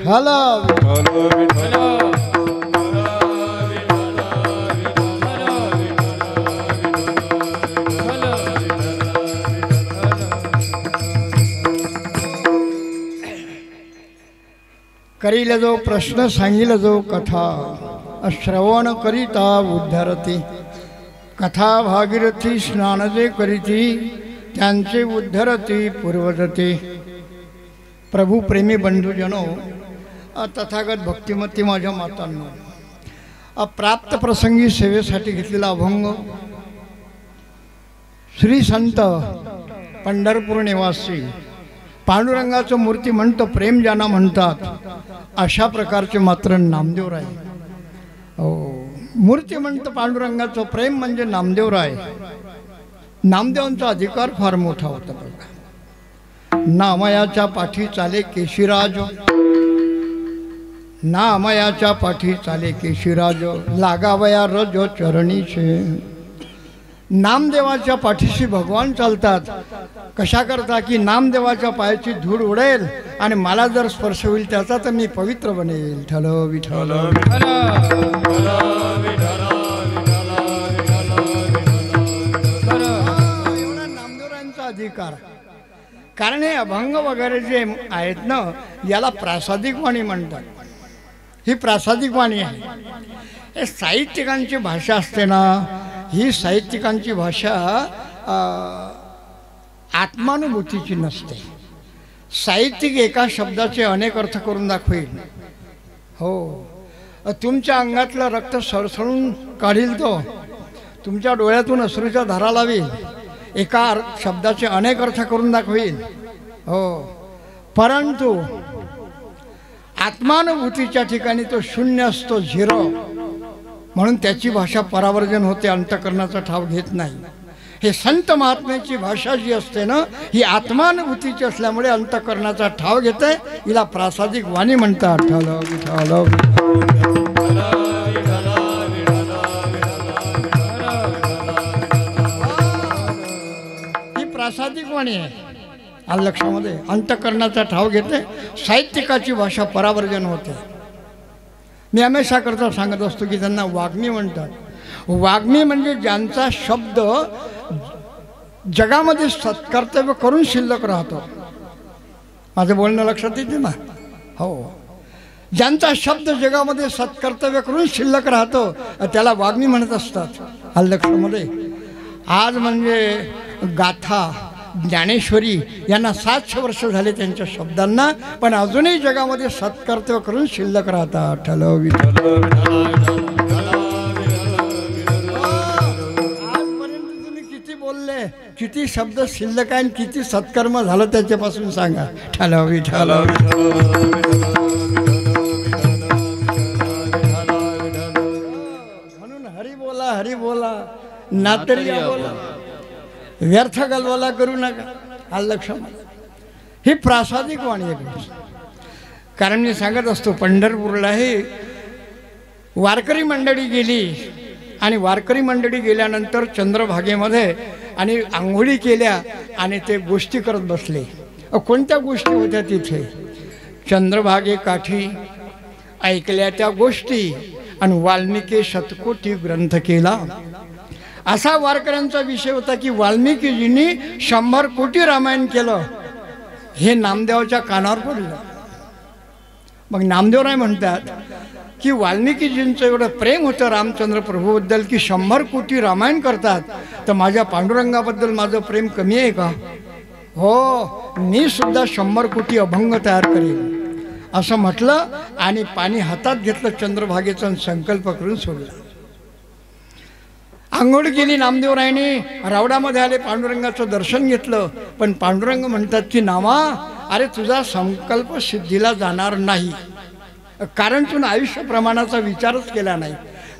विठ्ठल करील जो प्रश्न सांगील जो कथा श्रवण करिता उद्धरती कथा भागीरथी स्नान जे करीती त्यांचे उद्धरती पूर्वजते। प्रभू प्रेमी बंधुजनो तथागत भक्तिमती माझ्या मातांनो प्राप्त प्रसंगी सेवेसाठी घेतलेला अभंग श्री संत पंढरपूर निवासी पांडुरंगाचं मूर्ती म्हणतो प्रेम ज्यांना म्हणतात अशा प्रकारचे मात्र नामदेवराय। हो मूर्ती म्हणतो पांडुरंगाचं प्रेम म्हणजे नामदेवराय। नामदेवांचा अधिकार फार मोठा होता बघा। नामयाच्या पाठी चाले केशीराज नामयाच्या पाठी चाले केशीराज लागावया रज चरणीचे। नामदेवाच्या पाठीशी भगवान चालतात कशा करता की नामदेवाच्या पायाची धूळ उडेल आणि मला जर स्पर्श होईल त्याचा तर मी पवित्र बनेल। विठ्ठल विठ्ठल एवढा नामदेवरायांचा अधिकार। कारण हे अभंग वगैरे जे आहेत ना याला प्रासादिक वाणी म्हणतात। ही प्रासादिक वाणी आहे। हे साहित्यिकांची भाषा असते ना ही साहित्यिकांची भाषा आत्मानुभूतीची नसते। साहित्यिक एका शब्दाचे अनेक अर्थ करून दाखवेल। हो तुमच्या अंगातलं रक्त सळसळून काढील तो तुमच्या डोळ्यातून अश्रूच्या धारा लावेल एका शब्दाचे अनेक अर्थ करून दाखवेल। हो परंतु आत्मानुभूतीच्या ठिकाणी तो शून्य असतो झिरो म्हणून त्याची भाषा परावर्जन होते अंतःकरणाचा ठाव घेत नाही। हे संत महात्म्याची भाषा जी असते ना ही आत्मानुभूतीची असल्यामुळे अंतःकरणाचा ठाव घेते हिला प्रासादिक वाणी म्हणतात। ही प्रासादिक वाणी आहे आलं लक्षामध्ये। अंतःकरणाचा ठाव घेते साहित्यिकाची भाषा परावर्जन होते। मी हमेशा करता सांगत असतो की त्यांना वाग्मी म्हणतात। वाग्मी म्हणजे ज्यांचा शब्द जगामध्ये सत्कर्तव्य करून शिल्लक राहतो। माझं बोलणं लक्षात येते ना? हो ज्यांचा शब्द जगामध्ये सत्कर्तव्य करून शिल्लक राहतो त्याला वाग्मी म्हणत असतात आलं लक्षामध्ये। आज म्हणजे गाथा ज्ञानेश्वरी यांना 700 वर्ष झाले त्यांच्या शब्दांना पण अजूनही जगामध्ये सत्कर्तव्य करून शिल्लक राहतात। ठलो विठ्ठल आजपर्यंत तुम्ही किती बोलले किती शब्द शिल्लक आहे किती सत्कर्म झालं त्याच्यापासून सांगा। ठलो विठ्ठल म्हणून हरी बोला नातरी बोला व्यर्थ गलवाला करू नका आलं लक्षामध्ये। ही प्रासादिक वाणी आहे। कारण मी सांगत असतो पंढरपूरला हे वारकरी मंडळी गेली आणि वारकरी मंडळी गेल्यानंतर चंद्रभागेमध्ये आणि आंघोळी केल्या आणि ते गोष्टी करत बसले। कोणत्या गोष्टी होत्या तिथे? चंद्रभागे काठी ऐकल्या त्या गोष्टी आणि वाल्मिकी शतकोटी ग्रंथ केला असा वारकऱ्यांचा विषय होता की वाल्मिकीजींनी 100 कोटी रामायण केलं हे नामदेवाच्या कानावर पडलं। मग नामदेवराय म्हणतात की वाल्मिकीजींचं एवढं प्रेम होतं रामचंद्र प्रभूबद्दल की 100 कोटी रामायण करतात तर माझ्या पांडुरंगाबद्दल माझं प्रेम कमी आहे का? हो मी सुद्धा 100 कोटी अभंग तयार करेन असं म्हटलं आणि पाणी हातात घेतलं चंद्रभागेचा संकल्प करून सोडला। आंघोळ केली नामदेवरायने रावडामध्ये आले पांडुरंगाचं दर्शन घेतलं पण पांडुरंग म्हणतात की नामा अरे तुझा संकल्प सिद्धीला जाणार नाही कारण तू आयुष्य प्रमाणाचा विचारच केला नाही।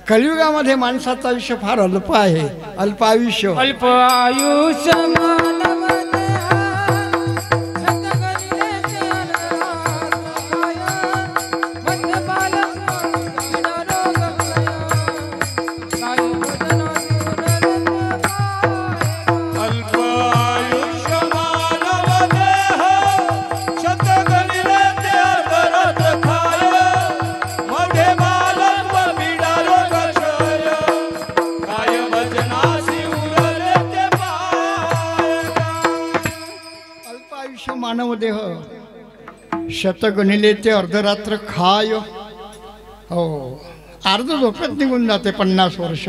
कलियुगामध्ये माणसाचं आयुष्य फार अल्प आहे। अल्प आयुष्य शतगणिले ते भरत खा शतगणिले ते अर्धरात्र खाय, हो अर्ध झोपेत निघून जाते 50 वर्ष.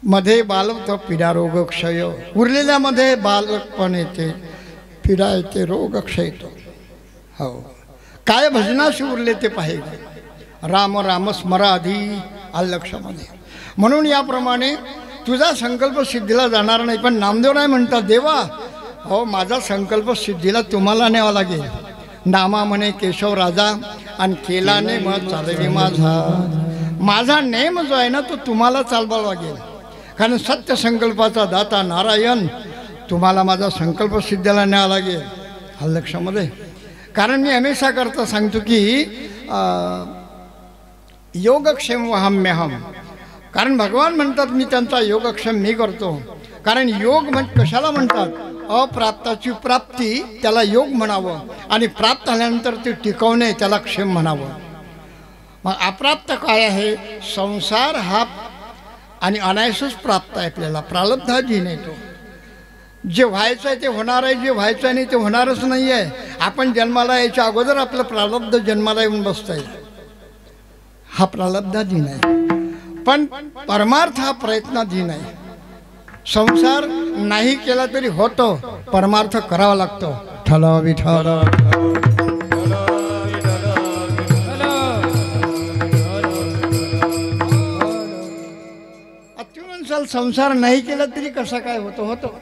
मध्ये बालवतो पीडा रोग क्षय, उरलेल्यामध्ये बालपण येते, पीडा येते, रोग क्षय येतो. हो काय भजनाशी उरले ते पाहिजे. राम राम स्मराधी आलं लक्षामध्ये. म्हणून याप्रमाणे तुझा संकल्प सिद्धीला जाणार नाही. पण नामदेवराय म्हणतात देवा हो माझा संकल्प सिद्धीला तुम्हाला न्यावा लागेल. नामा म्हणे केशव राजा आणि केला नेम चालवी माझा. माझा नेम जो आहे ना तो तुम्हाला चालवावा लागेल. कारण सत्य संकल्पाचा दाता नारायण तुम्हाला माझा संकल्प सिद्धीला न्यावा लागेल. आलं लक्षामध्ये. कारण मी हमेशा करता सांगतो की योगक्षेम वहाम्यहम. कारण भगवान म्हणतात मी त्यांचा योगक्षेम मी करतो. कारण योग कशाला म्हणतात, अप्राप्ताची प्राप्ती त्याला योग म्हणावं आणि प्राप्त झाल्यानंतर ते टिकवणे त्याला क्षेम म्हणावं. मग अप्राप्त काय आहे, संसार हा आणि अनायसच प्राप्त आहे आपल्याला. प्रारब्धाधीन आहे तो. जे व्हायचं आहे ते होणार आहे, जे व्हायचं आहे नाही ते होणारच नाही आहे. आपण जन्माला यायच्या अगोदर आपलं प्रारब्ध जन्माला येऊन बसत आहे. हा प्रारब्धाधीन आहे. पण परमार्थ हा प्रयत्नाधीन आहे. संसार नाही केला तरी होतो, परमार्थ करावा लागतो. ठला विठल अत्युनसाल संसार नाही केला तरी कसा काय होतो, होतो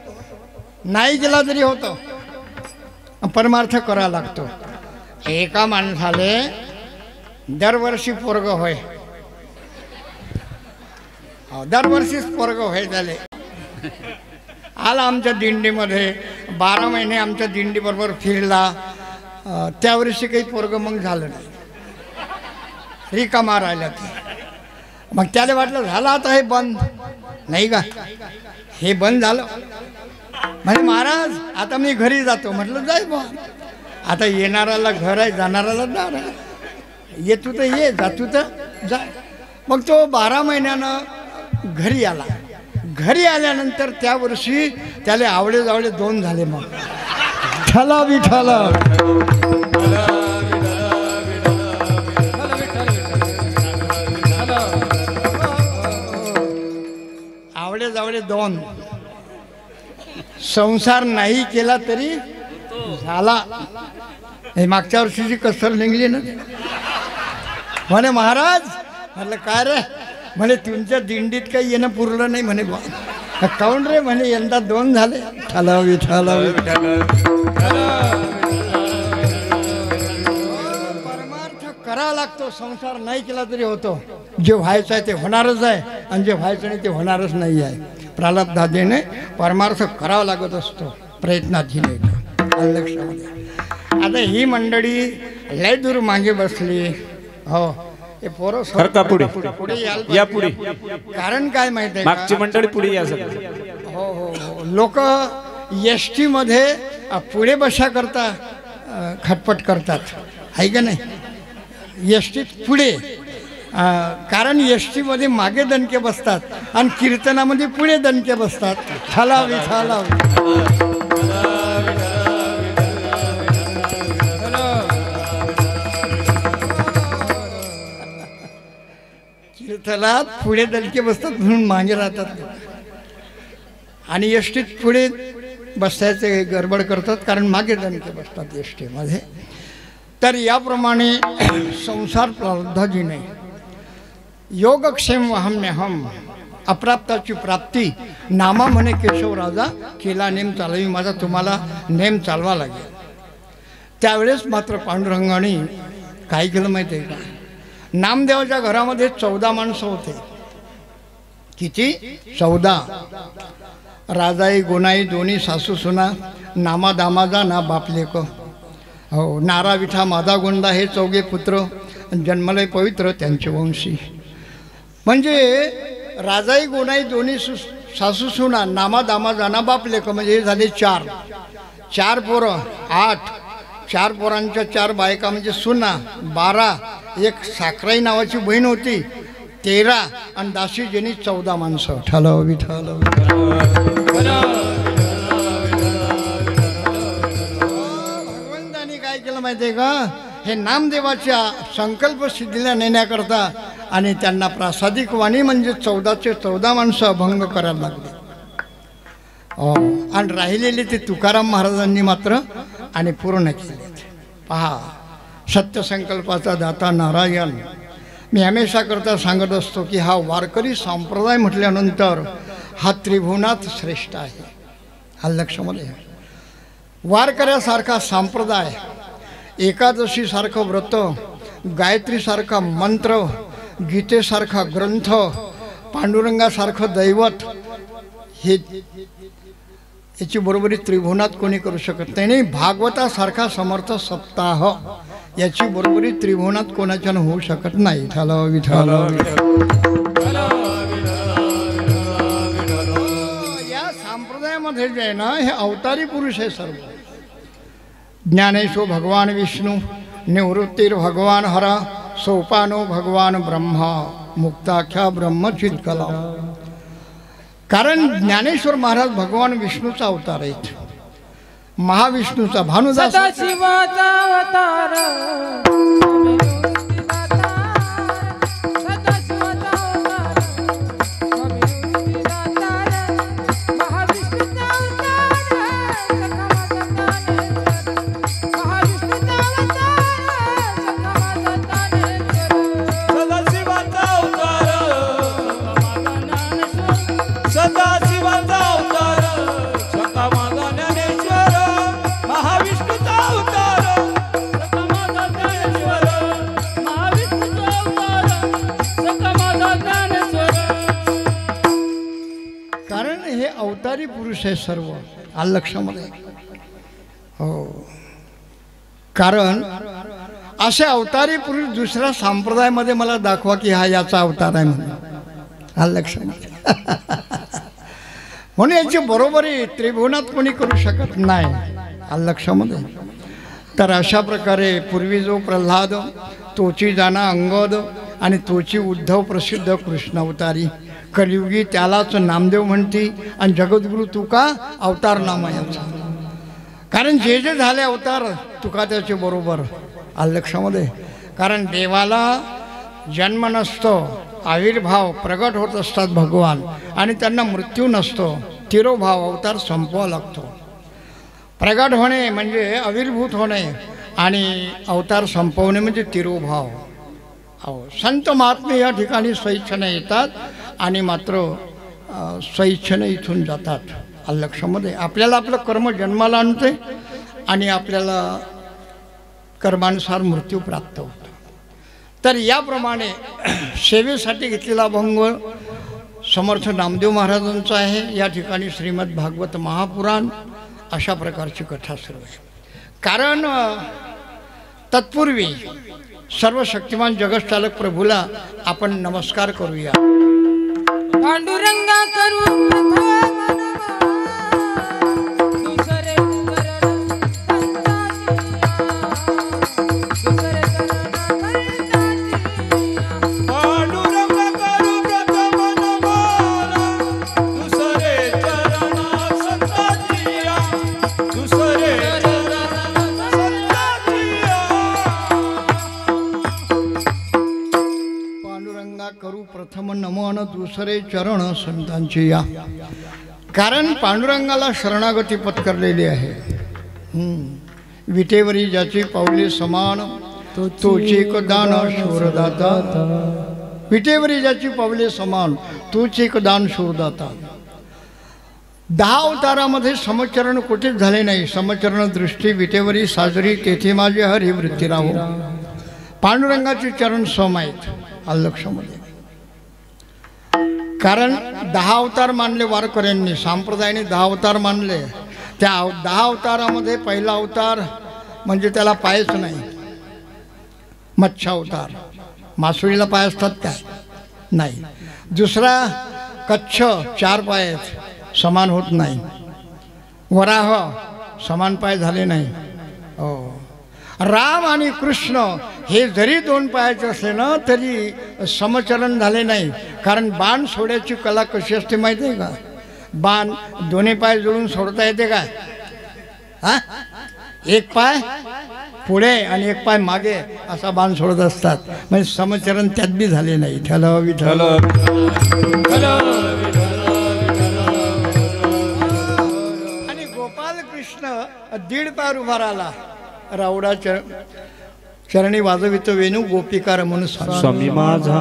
नाही केला तरी होतो. परमार्थ करावा लागतो. एका माणसाले दरवर्षी पोरग होय, दरवर्षीच पोरग होय झाले. आला आमच्या दिंडीमध्ये 12 महिने आमच्या दिंडीबरोबर फिरला. त्यावर्षी काही पोरग मग झालं नाही, रिकामा राहिला ते. मग त्याला वाटलं झालं आता हे बंद नाही का, हे बंद झालं. म्हणजे महाराज आता मी घरी जातो. म्हटलं जाय बा, आता येणाऱ्याला घर आहे जाणाऱ्याला दार आहे. येतो तर ये, जातो तर जा. मग तो 12 महिन्यानं घरी आला. घरी आल्यानंतर त्या वर्षी त्याला आवडे जावडे 2 झाले. मग ठला विठल आवडे जावडे 2. संसार नाही केला तरी झाला. हे मागच्या वर्षीची कसर निघली ना. म्हणे महाराज, म्हटलं काय रे, म्हणे तुमच्या दिंडीत काही येणं पुरलं नाही. म्हणे बा काऊन रे, म्हणे यंदा 2 झाले. ठला विठल परमार्थ करावा लागतो. संसार नाही केला तरी होतो. जे व्हायचं आहे ते होणारच आहे आणि जे व्हायचं नाही ते होणारच नाही आहे. प्रारब्धाधीने परमार्थ करावा लागत असतो, प्रयत्नाधीने. लक्षामध्ये. आता ही मंडळी लय दूर मागे बसली. हो हे पोरं पुढे या पुढे. कारण काय माहिती आहे, मागची मंडळी पुढे या. हो हो हो लोक एसटी मध्ये पुढे बसा करता खटपट करतात, आहे का नाही. एसटीत पुढे कारण एसटी मध्ये मागे दणके बसतात आणि कीर्तनामध्ये पुढे दणके बसतात. ठला विठला कीर्तनात पुढे दणके बसतात म्हणून मागे राहतात. आणि एसटीत पुढे बसायचे गडबड करतात कारण मागे दणके बसतात एसटीमध्ये. तर याप्रमाणे संसार प्रारब्धाधीन आहे. योगक्षेम वहाम्यहम. अप्राप्ताची प्राप्ती. नामा म्हणे केशव राजा, केला नेम चालवी माझा. तुम्हाला नेम चालवा लागेल. त्यावेळेस मात्र पांडुरंगाने काय केलं माहिती आहे का, नामदेवाच्या घरामध्ये 14 माणसं होते. किती? 14. राजाई गोनाई दोन्ही सासू सुना, नामा दामाजा ना बापलेक. हो नारा विठा मादा गोंडा हे 4 पुत्र जन्मलय पवित्र त्यांचे वंशी. म्हणजे राजाई गोनाई दोन्ही सासू सुना, नामा दामा जाना बापलेक म्हणजे हे झाले 4. 4 पोरं 8. 4 पोरांच्या 4 बायका म्हणजे सुना 12. एक साखराई नावाची बहीण होती 13 आणि दासी जेनी 14 माणसं. ठल विठल भगवंतानी काय केलं माहिती आहे का, हे नामदेवाच्या संकल्प सिद्धीला नेण्याकरता आणि त्यांना प्रासादिक वाणी म्हणजे 14चे 14 माणसं अभंग करायला लागले. आणि राहिलेले ते तुकाराम महाराजांनी मात्र आणि पूर्ण केले. पहा, सत्यसंकल्पाचा दाता नारायण. मी हमेशा करता सांगत असतो की हा वारकरी संप्रदाय म्हटल्यानंतर हा त्रिभुवनात श्रेष्ठ आहे. हा लक्षामध्ये वारकऱ्यासारखा संप्रदाय, एकादशीसारखं व्रत, गायत्रीसारखा मंत्र, गीतेसारखा ग्रंथ, पांडुरंगासारखं दैवत, हे याची बरोबरी त्रिभुवनात कोणी करू शकत नाही. भागवतासारखा समर्थ सप्ताह याची बरोबरी त्रिभुवनात कोणाच्यानं होऊ शकत नाही. विठ्ठल विठ्ठल. या संप्रदायामध्ये जे आहे ना, हे अवतारी पुरुष आहे सर्व. ज्ञानेशो भगवान विष्णू, निवृत्तीर भगवान हर, सोपानो भगवान ब्रह्मा, मुक्ताख्या ब्रह्मचित्कला. कारण ज्ञानेश्वर महाराज भगवान विष्णूचा अवतार आहेत. महाविष्णूचा भानुदास शिवाचा अवतार, अवतारी पुरुष आहे सर्व. आलं लक्षामध्ये. हो, कारण असे अवतारी पुरुष दुसऱ्या संप्रदायामध्ये मला दाखवा की हा याचा अवतार आहे म्हणून. आलं लक्षामध्ये. म्हणून याची बरोबरी त्रिभुवनात कोणी करू शकत नाही. आलं लक्षामध्ये. तर अशा प्रकारे पूर्वी जो प्रल्हाद, तोची जाणा अंगद आणि तोची उद्धव प्रसिद्ध कृष्ण अवतारी, कलियुगी त्यालाच नामदेव म्हणती आणि जगद्गुरु तुका अवतार नाम याचा. कारण जे जे झाले अवतार तुका त्याचे बरोबर. आलं लक्षामध्ये. कारण देवाला जन्म नसतो, आविर्भाव प्रगट होत असतात भगवान, आणि त्यांना मृत्यू नसतो. तिरोभाव अवतार संपवावा लागतो. प्रगट होणे म्हणजे आविर्भूत होणे आणि अवतार संपवणे म्हणजे तिरोभाव. हो, संत महात्मे या ठिकाणी स्वइच्छेने येतात आणि मात्र स्वइच्छेने इथून जातात. आलं लक्षामध्ये. आपल्याला आपलं कर्म जन्माला आणते आणि आपल्याला कर्मानुसार मृत्यू प्राप्त होतो. तर याप्रमाणे सेवेसाठी घेतलेला अभंग समर्थ नामदेव महाराजांचा आहे. या ठिकाणी श्रीमद भागवत महापुराण अशा प्रकारची कथा सर्व आहे. कारण तत्पूर्वी सर्व शक्तिमान जगतचालक प्रभूला आपण नमस्कार करूया. पांडुरंगा करू प्रथम नमन दुसरे चरण संतांची या. कारण पांडुरंगाला शरणागती पत्करलेली आहे. विटेवरी ज्याची पावले समान, तोची एक दान शूरदाता. विटेवरी ज्याची पावले समान, तोच एक दान शूरदाता. 10 अवतारामध्ये समचरण कुठेच झाले नाही. समचरण दृष्टी विटेवरी साजरी, तेथे माझे हरी वृत्ती राहो. पांडुरंगाचे चरण सम आहेत. आलं लक्षामध्ये. कारण 10 अवतार मानले वारकऱ्यांनी, संप्रदायाने 10 अवतार मानले. त्या 10 अवतारामध्ये पहिला अवतार म्हणजे त्याला पायच नाही, मत्स्य अवतार. मासुळीला पाय असतात काय? नाही. दुसरा कच्छ, 4 पाय समान होत नाही. वराह समान पाय झाले नाही. हो. राम आणि कृष्ण हे जरी 2 पायाचे असले ना तरी समचरण झाले नाही. कारण बाण सोड्याची कला कशी असते माहिती आहे का? बाण दोन्ही पाय जोडून सोडता येते का? हा, एक पाय पुढे आणि एक पाय मागे असा बाण सोडत असतात. म्हणजे समचरण त्यात बी झाले नाही. विठ्ठल विठ्ठल. आणि गोपाल कृष्ण दीड पार उभा राहिला. रावडा चरणी वाजवितो वेणू गोपिकार म्हणून स्वामी माझा.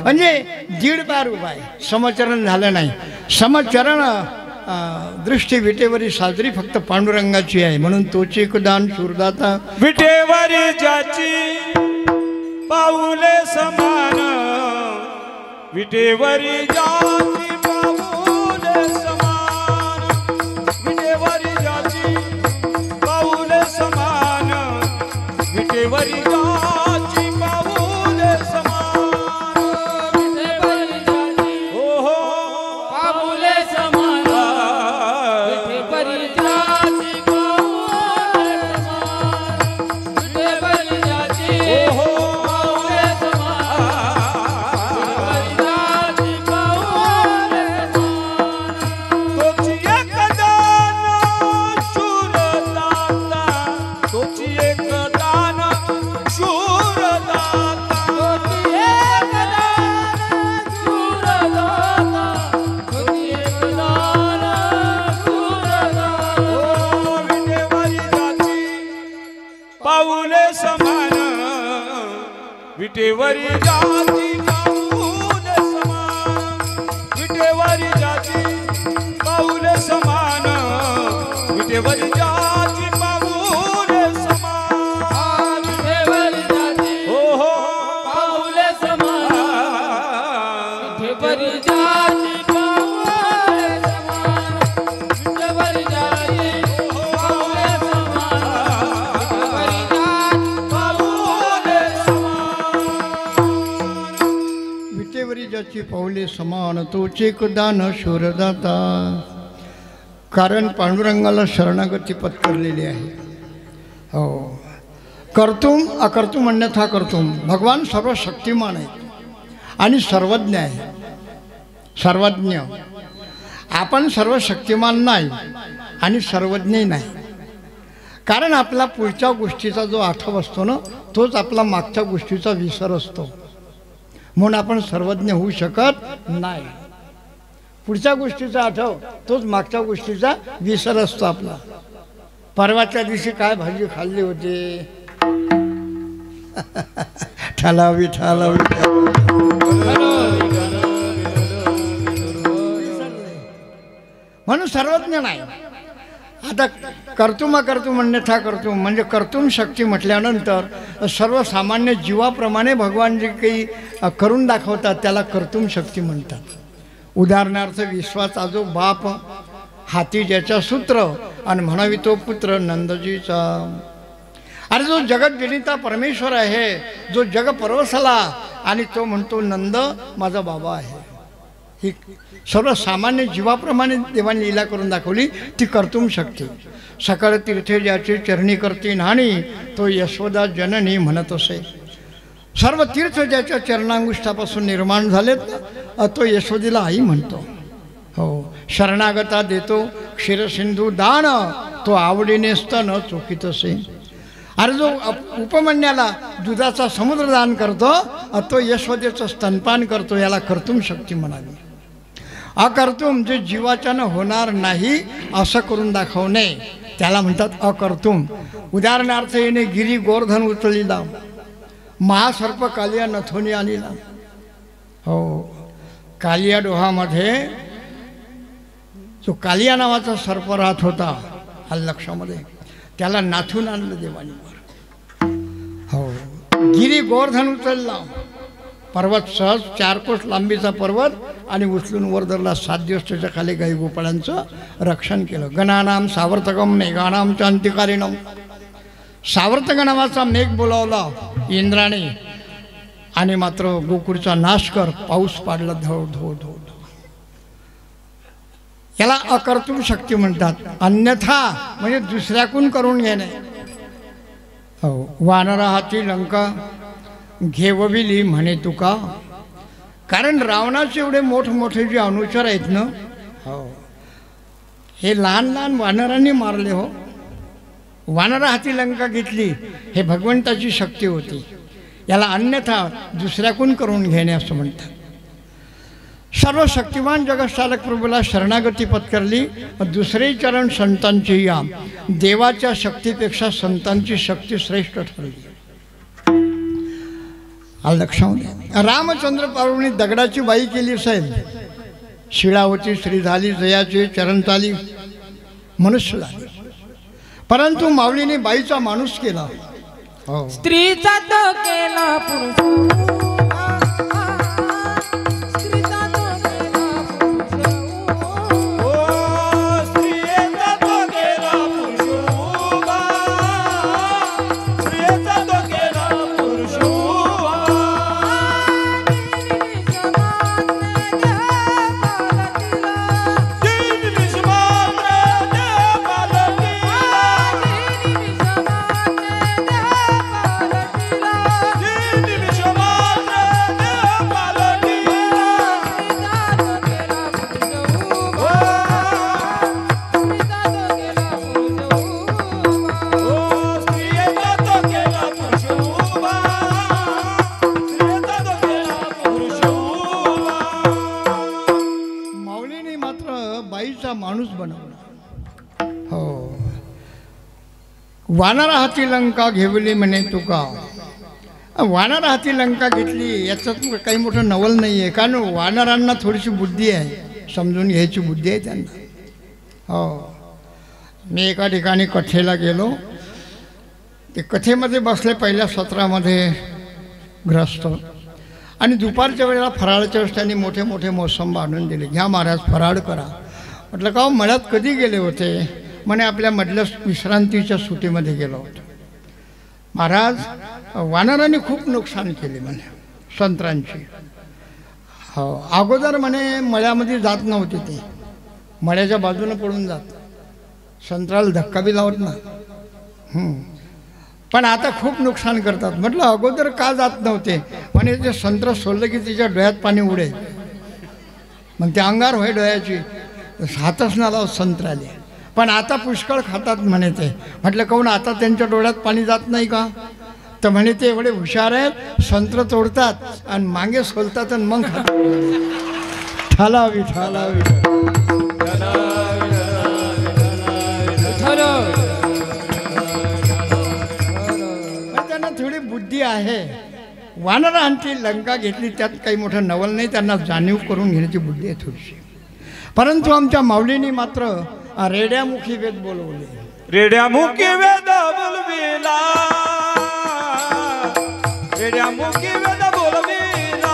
म्हणजे दीड पार उभा आहे. समचरण झालं नाही. समचरण दृष्टी विटेवरी साजरी फक्त पांडुरंगाची आहे. म्हणून तोची एक दान शूरदाता. विटेवरी ज्याची पाऊले समान, विटेवरी ज्याची पाऊले समान, विटेवरी ज्याची पाऊले समान, विटेवरी ज्याची पाऊले समान, विटेवरी ज्याची हो हो पाऊले समान, विटेवरी ज्याची पाऊले समान, विटेवरी ज्याची हो पाऊले समान, विटेवरी ज्याची पाऊले समान. तोची एक दान शूरदाता, तोची एक दान शूरदाता, ओ विटेवरी जाती पाऊले समान, विटेवरी जाती पाऊले समान, विटेवरी जाती पाऊले समान, विटेवरी जाती पाऊले समान, हो हो पाऊले समान, विटेवरी जाती पाऊले समान, विटेवरी जाती पाऊले समान, विटेवरी जाती पाऊले समान. विटेवरी ज्याची पाऊले समान तोचे एक दान शूरदाता. कारण पांडुरंगाला शरणागती पत्करलेली आहे. हो, कर्तुम अकर्तुम अन्यथा कर्तुम. भगवान सर्व शक्तिमान आहे आणि सर्वज्ञ आहे. सर्वज्ञ. आपण सर्व शक्तिमान नाही आणि सर्वज्ञ नाही. कारण आपला पुढच्या गोष्टीचा जो आठव असतो ना, तोच आपला मागच्या गोष्टीचा विसर असतो. म्हणून आपण सर्वज्ञ होऊ शकत नाही. पुढच्या गोष्टीचा आठव तोच मागच्या गोष्टीचा विसर असतो आपला. परवाच्या दिवशी काय भाजी खाल्ली होती, ठालावी ठालावी. म्हणून सर्वज्ञ नाही. आता कर्तुम अकर्तुम अन्यथा कर्तुम म्हणजे कर्तुम शक्ती म्हटल्यानंतर सर्वसामान्य जीवाप्रमाणे भगवान जे काही करून दाखवतात त्याला कर्तुम शक्ती म्हणतात. उदाहरणार्थ विश्वाचा जो बाप हाती ज्याचा सूत्र आणि म्हणावी तो पुत्र नंदजीचा. अरे जो जगत जनिता परमेश्वर आहे, जो जग परवसला आणि तो म्हणतो नंद माझा बाबा आहे. ही सर्वसामान्य जीवाप्रमाणे देवाने लीला करून दाखवली ती कर्तुम शक्ती. सकळ तीर्थे ज्याची चरणी करती न्हाणी तो यशोदा जननी म्हणत असे. सर्व तीर्थ ज्याच्या चरणांगुष्ठापासून निर्माण झालेत तो यशोदेला आई म्हणतो. हो, शरणागता देतो क्षीरसिंधू दान तो आवडीने स्तन चोखीत असे. अरे जो उपमन्याला दुधाचा समुद्र दान करतो तो यशोदेचं स्तनपान करतो. याला कर्तुम शक्ती म्हणावी. अकर्तुम जे जीवाच्यानं होणार नाही असं करून दाखवणे त्याला म्हणतात अकर्तुम. उदाहरणार्थ येणे गिरी गोवर्धन उचलिला, महासर्प कालिया नथोनी आणला. हो, कालिया डोहामध्ये जो कालिया नावाचा सर्प राहत होता लक्षामध्ये, त्याला नाथून आणलं देवानी वर. हो, गिरी गोवर्धन उचलला. पर्वत सहज 4 कोस लांबीचा पर्वत आणि उचलून वर धरला. 7 दिवस त्याच्या खाली गाई गोपाळांचं रक्षण केलं. गणानाम सावर्तकम मेघानाम चांतिकारिणम. सावर्तक नावाचा मेघ बोलावला इंद्राने आणि मात्र गोकुळचा नाश कर पाऊस पाडला धो धो धो धो. याला अकर्तुम शक्ती म्हणतात. अन्यथा म्हणजे दुसऱ्याकून करून घेणे. हो, वानरा हाती लंका घेवविली म्हणे तुका. कारण रावणाचे एवढे मोठमोठे जे अनुचर आहेत ना, हो, हे लहान लहान वानरांनी मारले. हो, वानरा हाती लंका घेतली हे भगवंताची शक्ती होती. याला अन्यथा दुसऱ्याकून करून घेणे असं म्हणतात. सर्व शक्तिमान जगतचालक प्रभूला शरणागती पत्करली. दुसरे चरण संतांची या देवाच्या शक्तीपेक्षा संतांची शक्ती श्रेष्ठ ठरली. लक्षात रामचंद्र पार्वणी दगडाची बाई केली असेल, शिळा होती, श्री झाली, जयाची चरण चाली, मनुष्य झाली. परंतु माऊलीने बाईचा माणूस केला. हो, स्त्रीचा तो केला पुरुष. माणूस बनवला. हो, वानरा हाती लंका घेवली म्हणे तुका. वानरा हाती लंका घेतली याच्यात काही मोठं नवल नाही आहे, कारण वानरांना थोडीशी बुद्धी आहे, समजून घ्यायची बुद्धी आहे त्यांना. हो, मी एका ठिकाणी कथेला गेलो. ते कथेमध्ये बसले पहिल्या सत्रामध्ये ग्रस्त, आणि दुपारच्या वेळेला फराळाच्या वेळेस त्यांनी मोठे मोठे मोसंबा आणून दिले. घ्या महाराज, फराळ करा. म्हटलं का मळ्यात कधी गेले होते? म्हणे आपल्या मधल्या विश्रांतीच्या सुटीमध्ये गेलो होतो. महाराज, वानरांनी खूप नुकसान केले म्हणे संत्रांची. हो, अगोदर म्हणे मळ्यामध्ये जात नव्हते, ते मळ्याच्या बाजूनं पडून जात, संत्राला धक्का बी लावत ना. पण आता खूप नुकसान करतात. म्हटलं अगोदर का जात नव्हते? म्हणे ते संत्र सोडलं की तिच्या डोळ्यात पाणी उडेल, मग ते अंगार होय डोळ्याची, हातच ना लाव संत्राले. पण आता पुष्कळ खातात म्हणे ते. म्हटलं काहून आता त्यांच्या डोळ्यात पाणी जात नाही का? तर म्हणे ते एवढे हुशार आहेत, संत्र तोडतात आणि मागे सोलतात आणि मग खातात. ठालावी ठालावी त्यांना थोडी बुद्धी आहे. वानरांची लंका घेतली त्यात काही मोठं नवल नाही, त्यांना जाणीव करून घेण्याची बुद्धी आहे थोडीशी. परंतु आमच्या माऊलींनी मात्र रेड्यामुखी वेद बोलवले. रेड्यामुखी वेद बोलविला, रेड्यामुखी वेद बोलविला,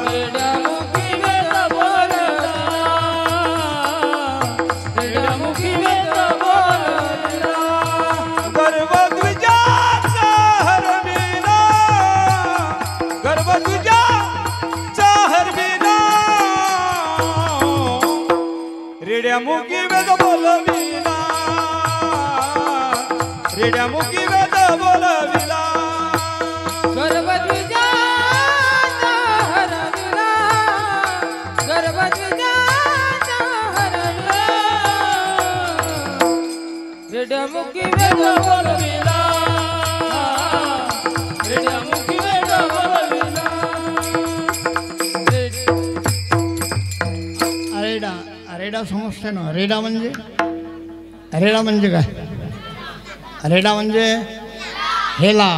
रेड्यामुखी वेद बोलविला, रेड्यामुखी वेद बोलविला. गर्भध्वजाचा हरविला, गर्भध्वजाचा हरविला, रेड्यामुखी वेद बोलविला, रेड्यामुखी वेद बोलविला. गर्भध्वजाचा हरविला, गर्भध्वजाचा हरविला, रेड्यामुखी वेद बोलविला, रेड्यामुखी वेद बोलविला. अरेडा, अरेडा समजते ना? अरेडा म्हणजे, अरेडा म्हणजे काय? अरेडा म्हणजे हेला,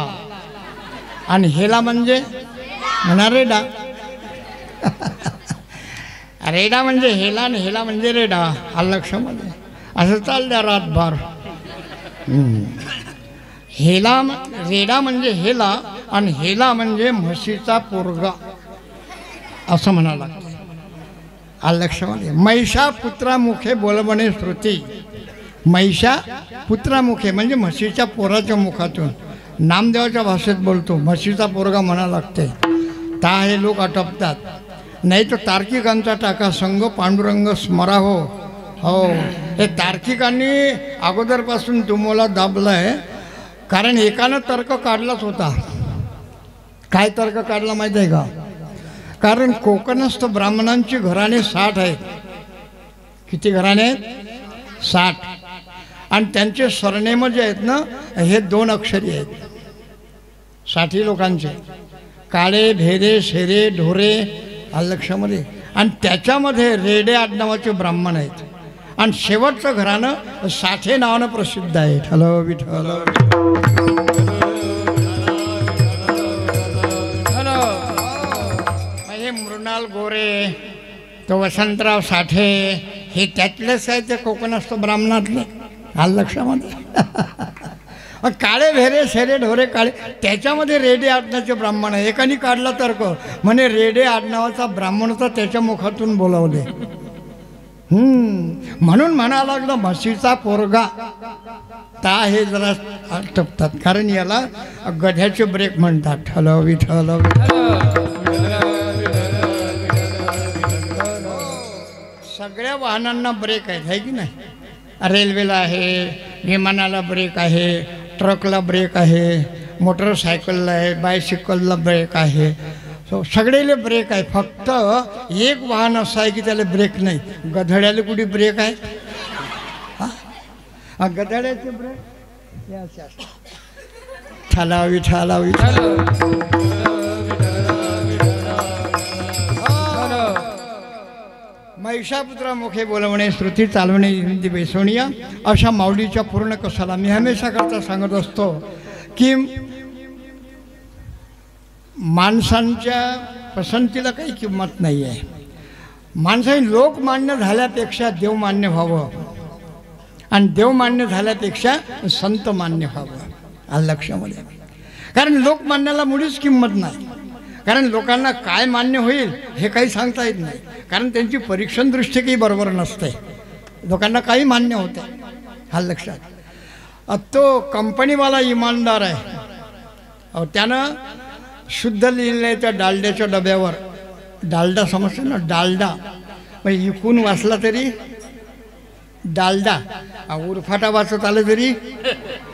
आणि हेला म्हणजे म्हणा रेडा. रेडा म्हणजे हेला आणि हेला म्हणजे रेडा. आलं लक्षामध्ये? असं चाललं रातभर. हेला, रेडा म्हणजे हेला, आणि हेला म्हणजे म्हशीचा पोरगा असं म्हणावं लागतं. आलं लक्षामध्ये? महिषा पुत्रामुखे बोलबणे श्रुती. महिषा पुत्रामुखे म्हणजे म्हशीच्या पोराच्या मुखातून. नामदेवाच्या भाषेत बोलतो, म्हशीचा पोरगा म्हणा लागते. ता हे लोक आटपतात. नाही तर तार्किकांचा टाका संघ पांडुरंग स्मरा हो. हो, हे तार्किकांनी अगोदरपासून तुम्हाला दाबलं आहे, कारण एकानं तर्क काढलाच होता. काय तर्क काढला माहीत आहे का? कारण कोकणस्थ ब्राह्मणांची घराणे 60 आहेत. किती घराणे आहेत? 60. आणि त्यांचे सरनेम जे आहेत ना हे 2 अक्षरी आहेत. 60 लोकांचे काळे भेरे शेरे ढोरे लक्षामध्ये. आणि त्याच्यामध्ये रेडे आडनावाचे ब्राह्मण आहेत. आणि शेवटचं घराणं साठे नावानं प्रसिद्ध आहे. हॅलो विठ्ठल. हे मृणाल गोरे तो वसंतराव साठे हे त्यातलेच आहे ते कोकणस्थ ब्राह्मणातले. लक्षामध्ये. काळे भेरे शेरे ढोरे काळे त्याच्यामध्ये रेडे आडनाचे ब्राह्मण आहे. एकाने काढला तर्क म्हणे रेडे आडनावाचा ब्राह्मण होता त्याच्या मुखातून बोलावले. म्हणून म्हणा लागलं म्हशीचा पोरगा ता हे जरा टपतात कारण याला गध्याचे ब्रेक म्हणतात. ठलो विठल. सगळ्या वाहनांना ब्रेक आहेत है की नाही. रेल्वेला आहे, विमानाला ब्रेक आहे, ट्रकला ब्रेक आहे, मोटरसायकलला आहे, बायसिकलला ब्रेक आहे. सगळेले ब्रेक आहे. फक्त एक वाहन असं आहे की त्याला ब्रेक नाही. गधड्याला कुठे ब्रेक आहे. गधड्याचे ब्रेक ठालावी ठालावी. महिषापुत्रा मुखे बोलवणे श्रुती चालवणे हिंदी बेसवणीया अशा माऊलीच्या पूर्ण कसाला मी हमेशा करता सांगत असतो की माणसांच्या पसंतीला काही किंमत नाही आहे. माणसाने लोकमान्य झाल्यापेक्षा देवमान्य व्हावं आणि देवमान्य झाल्यापेक्षा संत मान्य व्हावं लक्षामध्ये. कारण लोकमान्याला मुळीच किंमत नाही. कारण लोकांना काय मान्य होईल हे काही सांगता येत नाही. कारण त्यांची परीक्षण दृष्टी काही बरोबर नसते. लोकांना काही मान्य होते लक्षात. तो कंपनीवाला इमानदार आहे. त्यानं शुद्ध लिहिलं आहे त्या डालड्याच्या डब्यावर. डालडा समजते ना. डालडा म्हणजे इकून वाचला तरी डालडा. उरफाटा वाचत आलं तरी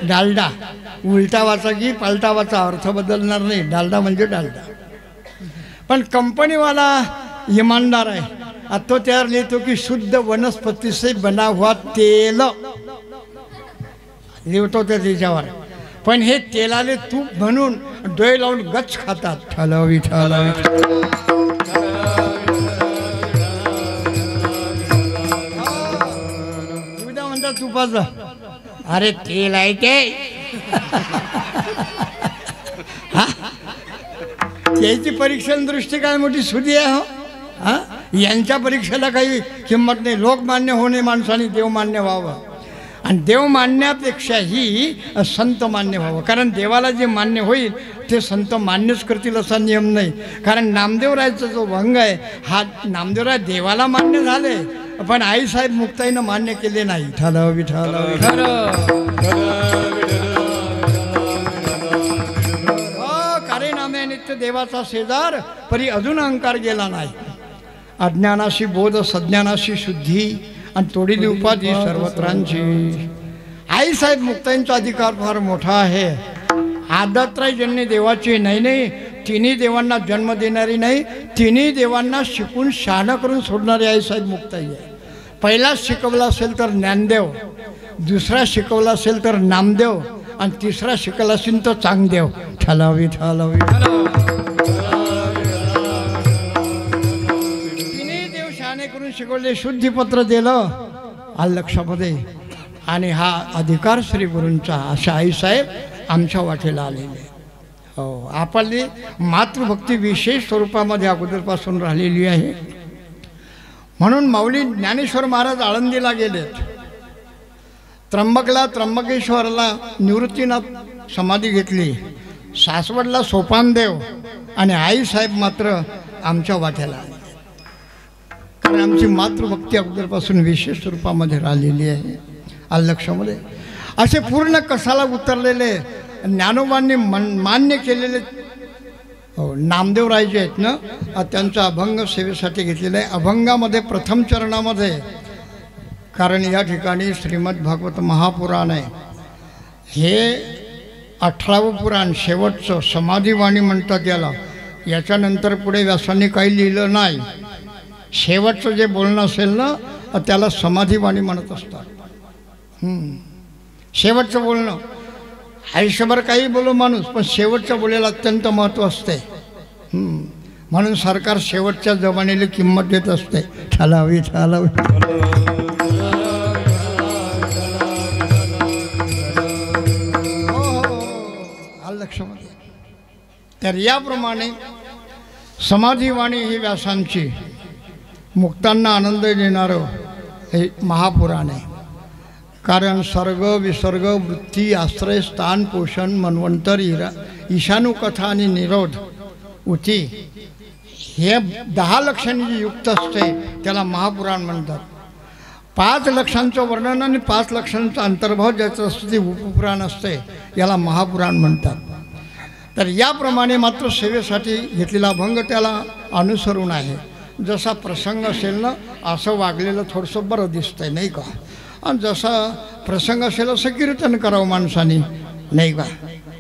डालडा. उलटा वाचा की पालटा वाचा अर्थ बदलणार नाही. डालडा म्हणजे डालडा. पण कंपनीवाला ईमानदार आहे. तो त्यावर लिहितो की शुद्ध वनस्पती से बना हुआ तेल लिहितो त्याच्यावर. पण हे तेलाले तूप म्हणून डोळे लावून गच्च खातात. ठलवी ठलवी. म्हणतात तुपाचं. अरे तेल आहे ते. याची परीक्षण दृष्टी काय मोठी सुधी आहे. हो यांच्या परीक्षेला काही किंमत नाही. लोकमान्य होणे माणसाने देवमान्य व्हावं आणि देवमान्यापेक्षाही संत मान्य व्हावं. कारण देवाला जे मान्य होईल ते संत मान्यच करतील असा नियम नाही. कारण नामदेवरायचा जो भंग आहे हा नामदेवराय देवाला मान्य झाले पण आईसाहेब मुक्ताईनं मान्य केले नाही. ठल विठल. नित्य देवाचा शेजार परी अजून अहंकार गेला नाही. अज्ञानाशी बोध सज्ञानाशी शुद्धी आणि तोडीली उपाधी सर्वत्रांची. आईसाहेब मुक्ताईंचा अधिकार फार मोठा आहे. आदत्राय जन्य देवाची नाही. तिन्ही देवांना जन्म देणारी नाही. तिन्ही देवांना शिकून शहाणा करून सोडणारी आईसाहेब मुक्ताई आहे. पहिला शिकवला असेल तर ज्ञानदेव, दुसरा शिकवला असेल तर नामदेव आणि तिसरा शिकवला असेल तर चांगदेव. ठलावी ठलावी. तिन्ही देव शहाणे करून शिकवले. शुद्धीपत्र दिलं लक्षामध्ये. आणि हा अधिकार श्री गुरूंचा. अशा आईसाहेब आमच्या वाटेला आलेले. हो आपली मातृभक्ती विशेष स्वरूपामध्ये अगोदरपासून राहिलेली आहे. म्हणून माऊली ज्ञानेश्वर महाराज आळंदीला गेलेत. त्र्यंबकेश्वरला निवृत्तीनाथ समाधी घेतली. सासवडला सोपानदेव आणि आईसाहेब मात्र आमच्या वाट्याला आले. कारण आमची मातृभक्ती अगोदरपासून विशेष स्वरूपामध्ये राहिलेली आहे लक्षामध्ये. असे पूर्ण कसाला उतरलेले ज्ञानोबांनी मान्य केलेले नामदेवराय जे आहेत ना त्यांचा अभंग सेवेसाठी घेतलेला आहे. अभंगामध्ये प्रथम चरणामध्ये कारण या ठिकाणी श्रीमद भागवत महापुराण आहे. हे 18वं पुराण शेवटचं समाधीवाणी म्हणतात याला. याच्यानंतर पुढे व्यासांनी काही लिहिलं नाही. शेवटचं जे बोलणं असेल ना त्याला समाधीवाणी म्हणत असतात. शेवटचं बोलणं. आयुष्यभर काही बोलो माणूस, पण शेवटच्या बोलायला अत्यंत महत्त्व असते. म्हणून सरकार शेवटच्या जबानीला किंमत देत असते. ठालावी ठालावी. लक्षामध्ये. तर याप्रमाणे समाधीवाणी ही व्यासांची मुक्तांना आनंद देणारं हे महापुराण आहे. कारण सर्ग विसर्ग वृत्ती आश्रय स्थान पोषण मन्वंतर ईशानुकथा आणि निरोध उती हे 10 लक्षांनी जे युक्त असते त्याला महापुराण म्हणतात. 5 लक्षांचं वर्णन आणि 5 लक्षांचा अंतर्भाव ज्याचं असतं ते उपपुराण असते, याला महापुराण म्हणतात. तर याप्रमाणे मात्र सेवेसाठी घेतलेला अभंग त्याला अनुसरून आहे. जसा प्रसंग असेल ना असं वागलेलं थोडंसं बरं दिसतंय नाही का. आणि जसा प्रसंग असेल असं कीर्तन करावं माणसाने नाही का.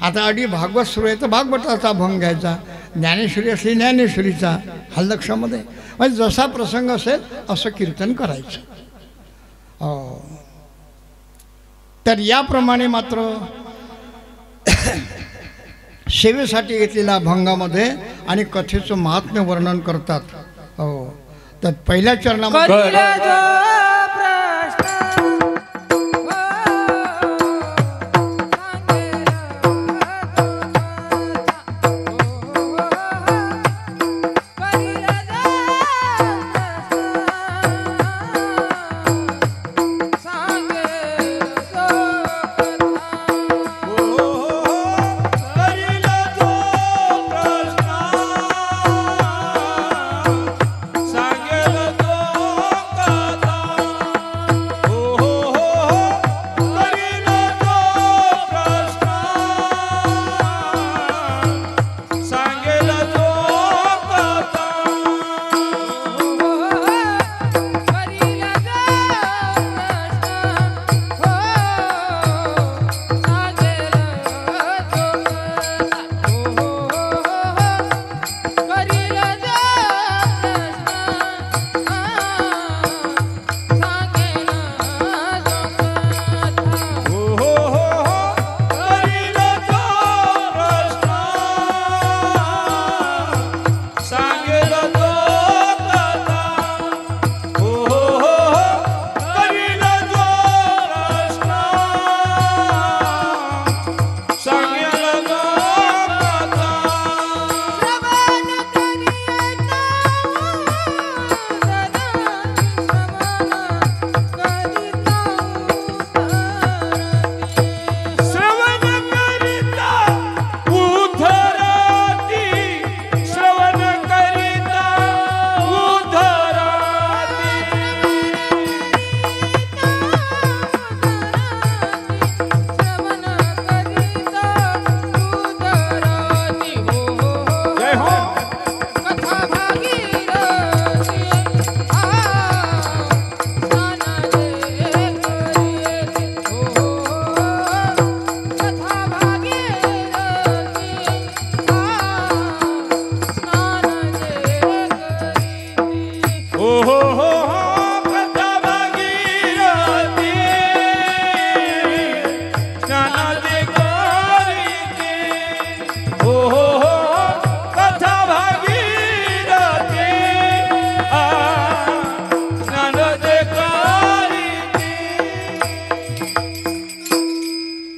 आता अडी भागवत सुरू आहे तर भागवताचा अभंग घ्यायचा, ज्ञानेश्वरी असली ज्ञानेश्वरीचा. हा लक्षामध्ये म्हणजे जसा प्रसंग असेल असं कीर्तन करायचं. तर याप्रमाणे मात्र सेवेसाठी घेतलेल्या अभंगामध्ये आणि कथेचं महात्म्य वर्णन करतात. तर पहिल्या चरणामध्ये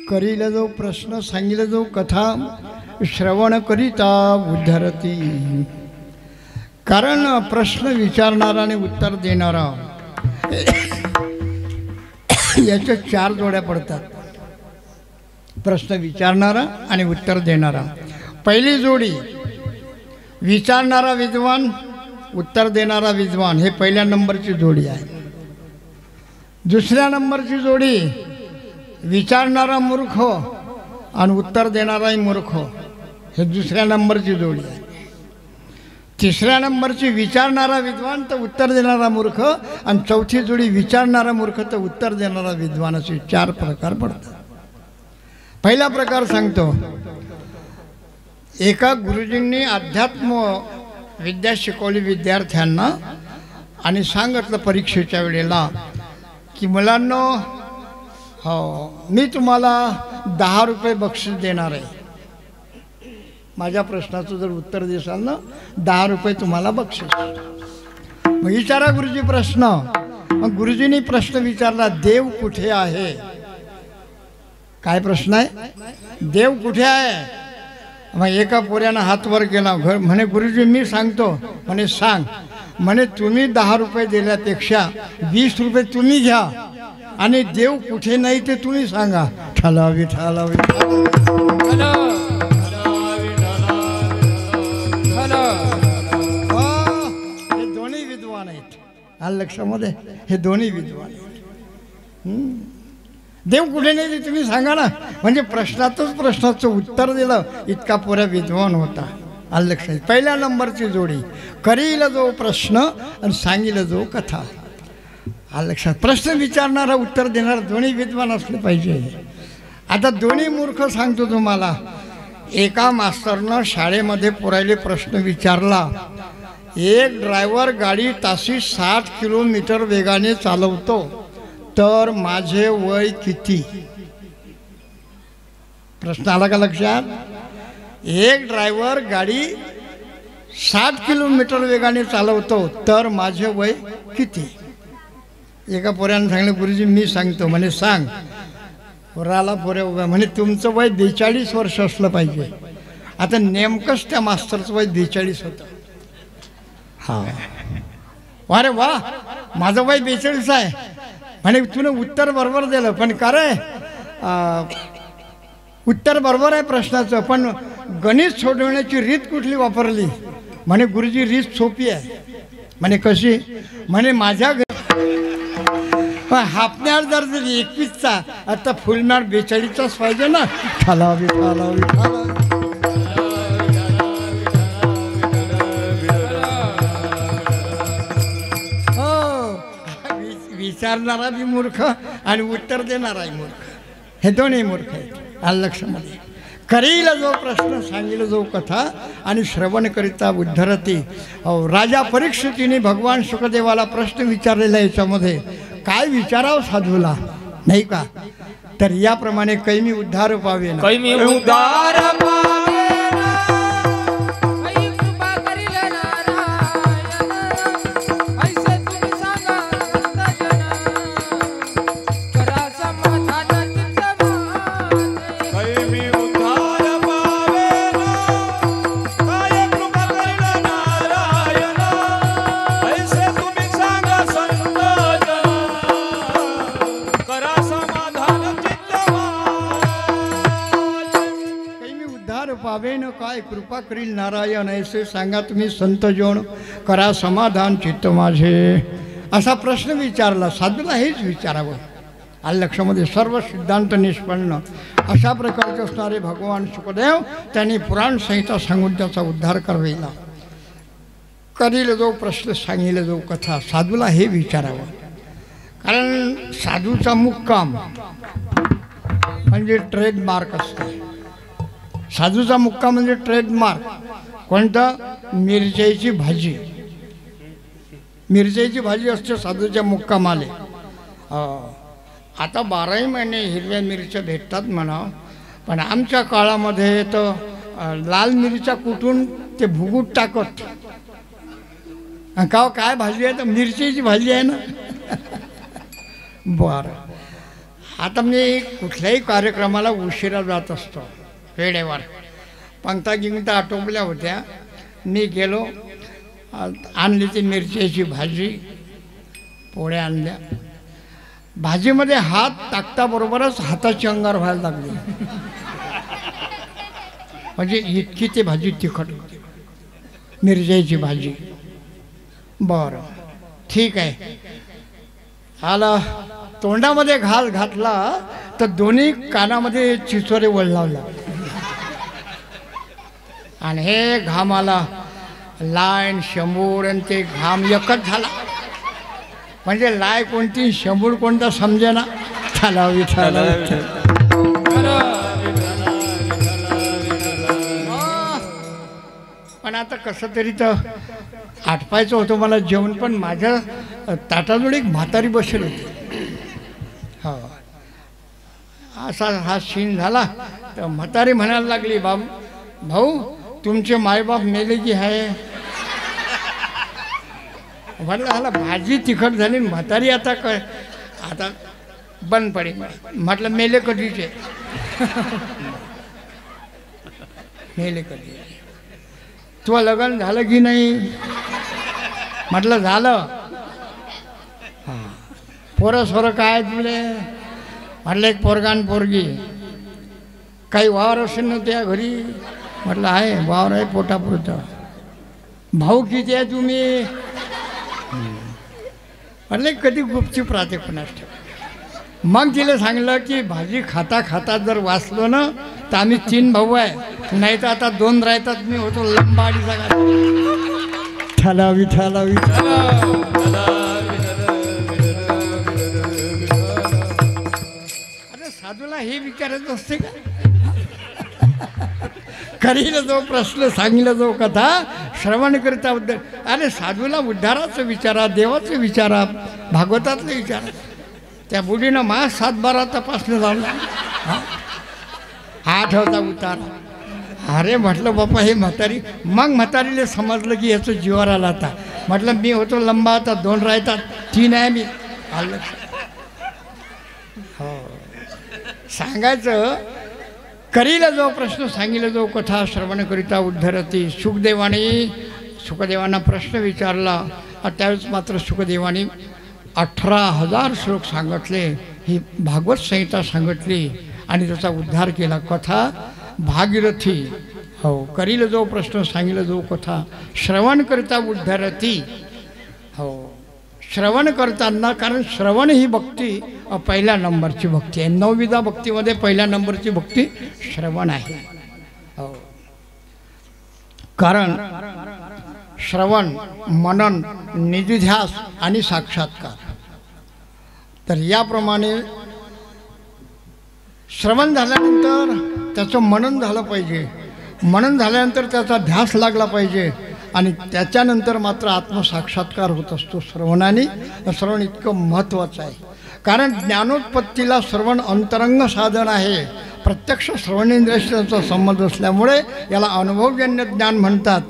करीला जो प्रश्न सांगितला जो कथा श्रवण करिता उद्धरती. कारण प्रश्न विचारणारा आणि उत्तर देणारा याच्या 4 जोड्या पडतात. प्रश्न विचारणारा आणि उत्तर देणारा. पहिली जोडी विचारणारा विद्वान उत्तर देणारा विद्वान, हे पहिल्या नंबरची जोडी आहे. दुसऱ्या नंबरची जोडी विचारणारा मूर्ख आणि उत्तर देणाराही मूर्ख, हे दुसऱ्या नंबरची जोडी आहे. तिसऱ्या नंबरची विचारणारा विद्वान तर उत्तर देणारा मूर्ख, आणि चौथी जोडी विचारणारा मूर्ख तर उत्तर देणारा विद्वान, असे 4 प्रकार पडतात. पहिला प्रकार सांगतो. एका गुरुजींनी अध्यात्म विद्या शिकवली विद्यार्थ्यांना आणि सांगितलं परीक्षेच्या वेळेला की मुलांनो हो, मी तुम्हाला 10 रुपये बक्षीस देणार आहे. माझ्या प्रश्नाचं जर उत्तर देसाल ना 10 रुपये तुम्हाला बक्षीस. मग विचारा गुरुजी प्रश्न. मग गुरुजींनी प्रश्न विचारला, देव कुठे आहे? काय प्रश्न आहे? देव कुठे आहे? मग एका पोऱ्यानं हात वर केला. घर म्हणे गुरुजी मी सांगतो. म्हणे सांग. म्हणे तुम्ही 10 रुपये दिल्यापेक्षा 20 रुपये तुम्ही घ्या आणि देव कुठे नाही ते तुम्ही सांगा. ठलावी ठलावी हॅलो हॅलो. हे दोन्ही विद्वान आहेत. आलं लक्षामध्ये? हे दोन्ही विद्वान आहेत. देव कुठे नाही ते तुम्ही सांगा ना. म्हणजे प्रश्नाचं उत्तर दिलं. इतका पुरा विद्वान होता. आलं लक्षात? पहिल्या नंबरची जोडी. करील जो प्रश्न आणि सांगिल जो कथा. आलं लक्षात? प्रश्न विचारणारा उत्तर देणारा दोन्ही विद्वान असले पाहिजे. आता दोन्ही मूर्ख सांगतो तुम्हाला. एका मास्तरनं शाळेमध्ये पोरायले प्रश्न विचारला, एक ड्रायव्हर गाडी ताशी 60 किलोमीटर वेगाने चालवतो तर माझे वय किती? प्रश्न आला का लक्षात? एक ड्रायव्हर गाडी 60 किलोमीटर वेगाने चालवतो तर माझे वय किती? एका पोऱ्यानं सांगितलं, गुरुजी मी सांगतो. म्हणे सांग. पोराला पोऱ्या उभ्या. म्हणे तुमचं वय 42 वर्ष असलं पाहिजे. आता नेमकंच त्या मास्तरचं वय 42 होतं. हा, अरे वा, माझं वय 42 आहे. म्हणे तुने उत्तर बरोबर दिलं, पण का रे उत्तर बरोबर आहे प्रश्नाचं, पण गणित सोडवण्याची रीत कुठली वापरली? म्हणे गुरुजी रीत सोपी आहे. म्हणे कशी? म्हणे माझ्या हाफमॅट जर 21चा आता फुलमॅट 42चाच पाहिजे ना. खालावी खालावी खालावी. विचारणारा बी मूर्ख आणि उत्तर देणाराही मूर्ख. हे दोन्ही मूर्ख आहेत. आलं लक्षामध्ये? करील जो प्रश्न सांगिल जो कथा आणि श्रवण करिता उद्धरती. राजा परीक्षितीने भगवान शुकदेवाला प्रश्न विचारलेला याच्यामध्ये काय विचारावं साधूला, नाही का? तर याप्रमाणे कैमी उद्धार पावे ना. कैमी उद्धार पावे ना. काही कृपा करील नारायण. ऐसे तुम्ही सांगा संतजन. करा समाधान चित्त माझे. कैमी उद्धार पावे ना. काय कृपा करील नारायण. ऐसे तुम्ही सांगा संत जन. करा समाधान चित्त माझे. कैमी उद्धार पावे न काय कृपा करील नारायण. ऐसे सांगा तुम्ही संत जन. करा समाधान चित्त माझे. असा प्रश्न विचारला. साधूला हेच विचारावं. आलं लक्षामध्ये? सर्व सिद्धांत निष्पन्न अशा प्रकारचे असणारे भगवान शुकदेव त्यांनी पुराण संहिता सांगून त्याचा उद्धार करविला. करील जो प्रश्न सांगिल जो कथा. साधूला हे विचारावं. कारण साधूचा मुक्काम म्हणजे ट्रेडमार्क असते. साधूचा मुक्काम म्हणजे ट्रेडमार्क. कोणतं? मिरच्याची भाजी. मिरच्याची भाजी असते साधूच्या मुक्कामाले. आता 12ही महिने हिरव्या मिरच्या भेटतात म्हणा, पण आमच्या काळामध्ये तर लाल मिरच्या कुटून ते भुगूट टाकत. का काय भाजी आहे? तर मिरचीची भाजी आहे ना. बरं. आता मी कुठल्याही कार्यक्रमाला उशिरा जात असतो. वेळेवर पंक्ता गिंगता आटोपल्या होत्या. मी गेलो, आणली ती मिरच्याची भाजी, पोळ्या आणल्या. भाजीमध्ये हात टाकताबरोबरच हाताची अंगार व्हायला लागली. म्हणजे इतकी ती भाजी तिखट होती. मिरच्याची भाजी. बरं ठीक आहे. आला तोंडामध्ये घास घातला तर दोन्ही कानामध्ये चिचोरे वळलावला. आणि हे घामाला लाईन शंभूर आणि ते घाम एकच झाला. म्हणजे लाय कोणती शंभूर कोणता समजे ना. ठलावी ठलावी. पण आता कसं तरी तर आटपायचं होतं मला जेवण. पण माझ्या ताटाजवळ एक म्हातारी बसेल होती. हो, असा हा सीन झाला तर म्हातारी म्हणायला लागली, भाऊ तुमचे मायबाप मेले की आहे? म्हटलं हाला भाजी तिखट झाली, म्हातारी आता आता बंद पडेल. म्हटलं मेले कधीचे? मेले कधी? तुझं लग्न झालं की नाही? म्हटलं झालं. हां, पोरं सोरं काय तुले? म्हटलं एक पोरगा आणि पोरगी. काही वावर असेल ना त्या घरी? म्हटलं आहे, वावर आहे पोटापुरतं. भाऊ किती आहे तुम्ही? म्हटलं कधी गुपचूप राहते कोणास ठेव. मग तिला सांगलं की भाजी खाता खाता जर वाचलो ना तर आम्ही 3 भाऊ आहे, नाही तर आता 2 राहतात. मी होतो लंबाडीचा गाडी. विठाला विठाला विठाला. अरे साधूला हे विचारायचं असते का? करील जो प्रश्न सांगितलं जो कथा श्रवण करिता उद्धार. अरे साधूला उद्धाराचं विचारा, देवाचं विचारा, भागवतातलं विचारा. त्या बुढीनं 7-12 तपासणं झालं. हा ठेवता उतारा. अरे म्हटलं बापा हे म्हातारी. मग म्हातारीला समजलं की याचं जीवावर आला. आता म्हटलं मी होतो लंबा, आता 2 राहतात, 3 आहे मी. आलं हो सांगायचं. करीला जो प्रश्न सांगितला जो कथा श्रवण करिता उद्धरती. सुखदेवांना प्रश्न विचारला. त्यावेळेस मात्र सुखदेवानी 18,000 श्लोक सांगितले, ही भागवत संहिता सांगितली आणि त्याचा उद्धार केला. कथा भागीरथी. हो करील जो प्रश्न सांगितला जो कथा श्रवण करिता उद्धरती. हो श्रवण करताना, कारण श्रवण ही भक्ती पहिल्या नंबरची भक्ती आहे. 9विधा भक्तीमध्ये पहिल्या नंबरची भक्ती श्रवण आहे. हो कारण श्रवण, मनन, निधिध्यास आणि साक्षात्कार. तर याप्रमाणे श्रवण झाल्यानंतर त्याचं मनन झालं पाहिजे. मनन झाल्यानंतर त्याचा ध्यास लागला पाहिजे आणि त्याच्यानंतर मात्र आत्मसाक्षात्कार होत असतो श्रवणाने. श्रवण इतकं महत्त्वाचं आहे कारण ज्ञानोत्पत्तीला श्रवण अंतरंग साधन आहे. प्रत्यक्ष श्रवणेंद्रियाशी त्याचा संबंध असल्यामुळे याला अनुभवजन्य ज्ञान म्हणतात.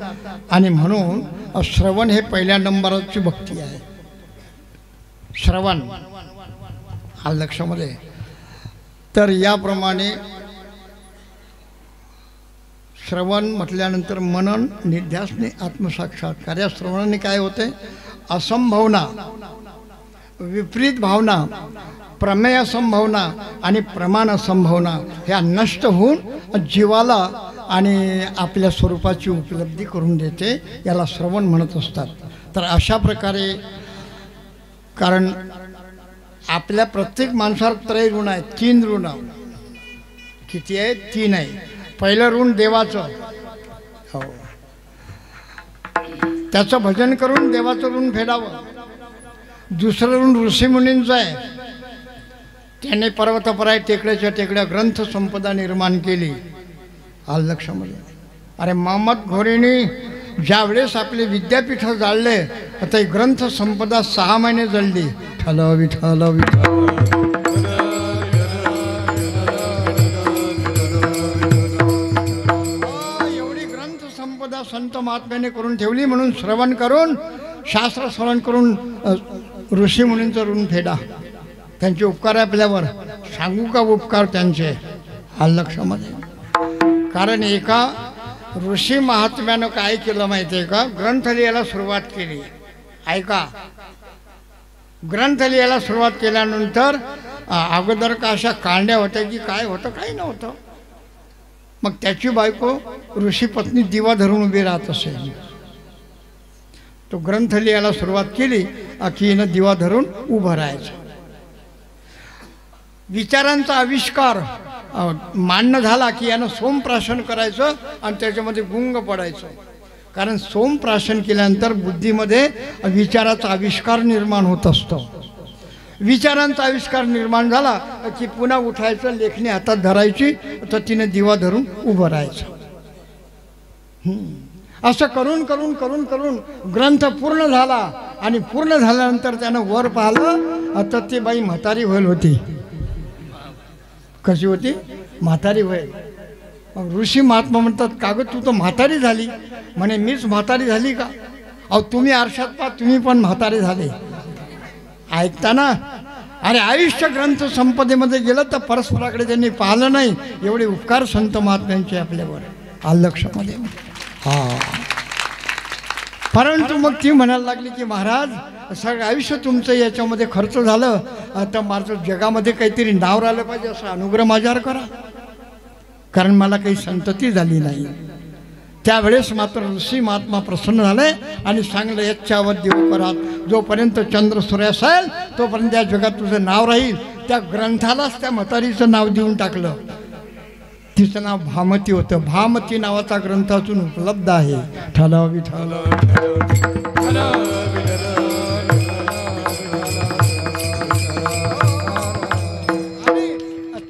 आणि म्हणून श्रवण हे पहिल्या नंबरची भक्ती आहे. श्रवण हा लक्षामध्ये. तर याप्रमाणे श्रवण म्हटल्यानंतर मनन, निध्यासने, आत्मसाक्षात्कार. या श्रवणाने काय होते? असंभावना, विपरीत भावना, प्रमेय संभावना आणि प्रमाण संभावना ह्या नष्ट होऊन जीवाला आणि आपल्या स्वरूपाची उपलब्धी करून देते. याला श्रवण म्हणत असतात. तर अशा प्रकारे, कारण आपल्या प्रत्येक माणसावर 3 ऋण आहेत. 3 ऋण. किती आहे? 3 आहे. पहिलं ऋण देवाचं. हो त्याचं भजन करून देवाचं ऋण फेडावं. दुसरं ऋण ऋषीमुनींचं आहे. त्याने पर्वतपराय टेकड्याच्या टेकड्या ग्रंथ संपदा निर्माण केली. आलं लक्षामध्ये. अरे मोहम्मद घोरीने ज्यावेळेस आपले विद्यापीठ जाळले आता ही ग्रंथ संपदा 6 महिने जळली. विठ्ठल विठ्ठल विठ्ठल. एवढी ग्रंथ संपदा संत महात्म्याने करून ठेवली. म्हणून श्रवण करून, शास्त्र श्रवण करून ऋषीमुनींचं ऋण फेडा. त्यांचे उपकार आपल्यावर सांगू का उपकार त्यांचे? आलं लक्षामध्ये. कारण एका ऋषी महात्म्यानं काय केलं माहिती आहे का? ग्रंथ लिहायला सुरुवात केली. ऐका, ग्रंथ लिहायला सुरुवात केल्यानंतर अगोदर का अशा कांड्या होत्या की काय होतं? काही नव्हतं. मग त्याची बायको ऋषी पत्नी दिवा धरून उभी राहत असेल. तो ग्रंथ लिहायला सुरुवात केली की हिनं दिवा धरून उभं राहायचं. विचारांचा आविष्कार मान्य झाला की यानं सोमप्राशन करायचं आणि त्याच्यामध्ये गुंग पडायचं. कारण सोमप्राशन केल्यानंतर बुद्धीमध्ये विचाराचा आविष्कार निर्माण होत असतो. विचारांचा आविष्कार निर्माण झाला की पुन्हा उठायचं, लेखणी हातात धरायची, तर तिने दिवा धरून उभं राहायचं. असं करून करून करून करून ग्रंथ पूर्ण झाला. आणि पूर्ण झाल्यानंतर त्यानं वर पाहिलं तर ती बाई म्हातारी होईल होती. कशी होती? म्हातारी होय. मग ऋषी महात्मा म्हणतात, का गं तू तर म्हातारी झाली? म्हणे मीच म्हातारी झाली का? अहो तुम्ही आरशात पहा, तुम्ही पण म्हातारे झाले. ऐकता ना? अरे आयुष्य ग्रंथ संपदेमध्ये गेलं तर परस्पराकडे त्यांनी पाहिलं नाही. एवढे उपकार संत महात्म्यांचे आपल्यावर आलं लक्षामध्ये. हा, परंतु मग ती म्हणायला लागली की महाराज सगळं आयुष्य तुमचं याच्यामध्ये खर्च झालं, आता माझं जगामध्ये काहीतरी नाव राहिलं पाहिजे, असा अनुग्रह माझ्यावर करा, कारण मला काही संतती झाली नाही. त्यावेळेस मात्र ऋषी महात्मा प्रसन्न झाले आणि सांगले, याच्यावर देव करात, जोपर्यंत चंद्र सूर्य असेल तोपर्यंत या जगात तुझं नाव राहील. त्या ग्रंथालाच त्या म्हातारीचं नाव देऊन टाकलं. तिचं नाव भामती होतं. भामती नावाचा ग्रंथ अजून उपलब्ध आहे. ठला विठ्ठल.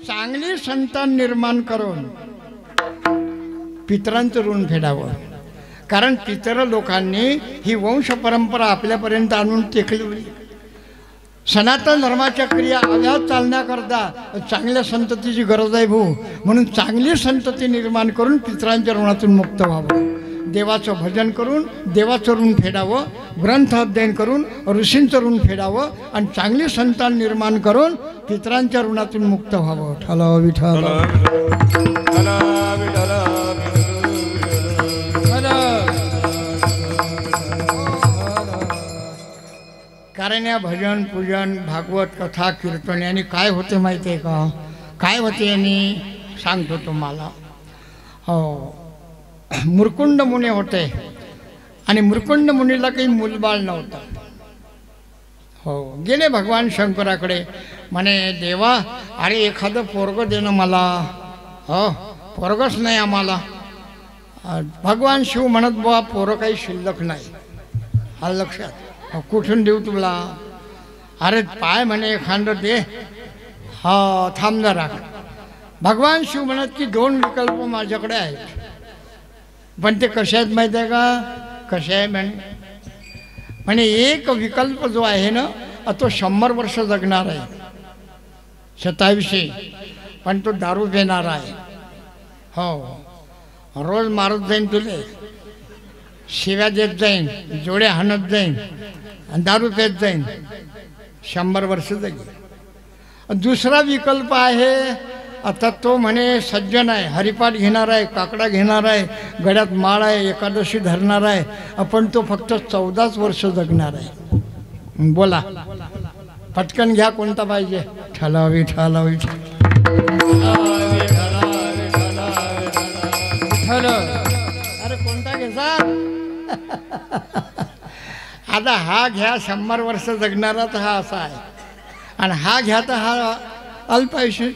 चांगली संतान निर्माण करून पितरांचं ऋण फेडावं, कारण पितर लोकांनी ही वंश परंपरा आपल्यापर्यंत आणून टेकली. सनातन धर्माच्या क्रिया अव्याहत चालण्याकरता चांगल्या संततीची गरज आहे भाऊ. म्हणून चांगली संतती निर्माण करून पितरांच्या ऋणातून मुक्त व्हावं, देवाचं भजन करून देवाचं ऋण फेडावं, ग्रंथ अध्ययन करून ऋषींचं ऋण फेडावं आणि चांगली संतान निर्माण करून पितरांच्या ऋणातून मुक्त व्हावं. ठला विठ्ठल. कारण या भजन पूजन भागवत कथा कीर्तन यांनी काय होते माहिती आहे का? काय होते यांनी सांगतो तुम्हाला. हो, मुरकुंड मुनी होते आणि मुरकुंड मुनीला काही मूलबाळ नव्हतं. हो, गेले भगवान शंकराकडे, म्हणे देवा अरे एखादं पोरगं देणं मला. हो, पोरगंच नाही आम्हाला. भगवान शिव म्हणत, बुवा पोरं काही शिल्लक नाही. आलं लक्षात? कुठून देऊ तुला? अरे पाय म्हणे एखादं दे. हा, थांब जरा. भगवान शिव म्हणत की 2 विकल्प माझ्याकडे आहेत, पण ते कसे आहेत माहिती आहे का? कसे आहे म्हणे एक विकल्प जो आहे ना तो 100 वर्ष जगणार आहे, 2700, पण तो दारू पिणार आहे. हो, रोज मारत जाईन तुले, शिव्या देत जाईन, जोड्या हाणत जाईन आणि दारू पेत जाईन, 100 वर्ष जगेल. दुसरा विकल्प आहे, आता तो म्हणे सज्जन आहे, हरिपाठ घेणार आहे, काकडा घेणार आहे, गळ्यात माळ आहे, एकादशी धरणार आहे, पण तो फक्त 14 वर्ष जगणार आहे. बोला पटकन घ्या, कोणता पाहिजे? ठलावी ठलावी अरे कोणता घ्यायचा? आता हा घ्या 100 वर्ष जगणारा, तर हा असा आहे, आणि हा घ्या तर हा अल्पायुष्य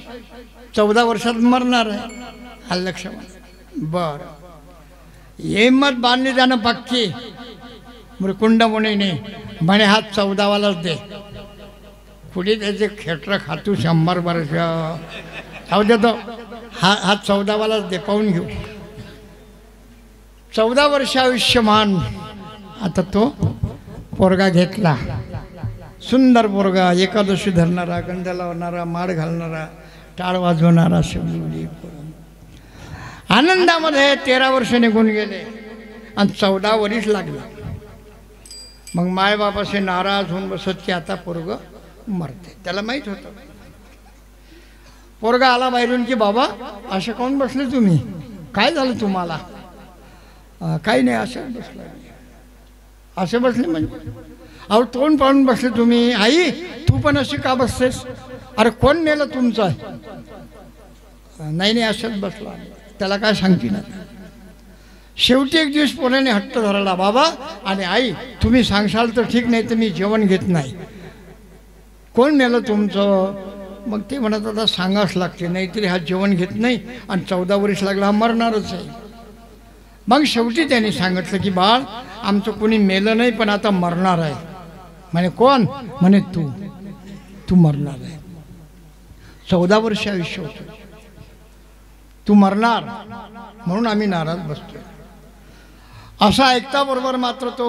14 वर्षात मरणार आहे. हा लक्ष. बर, हिंमत बांधली जाणं पक्की. मृकुंड मुनीने म्हणे हा 14वालाच दे. पुढे त्याचे खेटर खातू 100 वर्ष जाऊ देतो, हा 14वालाच दे, पाहून घेऊ. 14 वर्ष आयुष्यमान. आता तो पोरगा घेतला, सुंदर पोरगा, एकादशी धरणारा, गंध लावणारा, माळ घालणारा, टाळ वाजवणारा, शिवली. आनंदामध्ये 13 वर्ष निघून गेले आणि 14 वर्ष लागले. मग मायबापाशी नाराज होऊन बसत की आता पोरग मरते. त्याला माहीत होतं. पोरगा आला बाहेरून की बाबा असे कोण बसले तुम्ही? काय झालं तुम्हाला? काही नाही, असं बसलं. असे बसले म्हणजे अहो तोंड पाहून बसले तुम्ही. आई तू पण अशी का बसतेस? अरे कोण नेलं तुमचं? नाही नाही, असंच बसला. त्याला काय सांगते ना. शेवटी एक दिवस पोराने हट्ट धरला, बाबा आणि आई तुम्ही सांगशाल तर ठीक, नाही तर मी जेवण घेत नाही. कोण नेलं तुमचं? मग ते म्हणत आता सांगावंच लागते, नाहीतरी हा जेवण घेत नाही आणि 14 वर्ष लागला, हा मरणारच आहे. मग शेवटी त्यांनी सांगितलं की बाळ आमचं कोणी मेलं नाही, पण आता मरणार आहे. म्हणे कोण? म्हणे तू मरणार आहे. 14 वर्ष आयुष्य होतं, तू मरणार म्हणून आम्ही नाराज बसतो. असं ऐकता बरोबर मात्र तो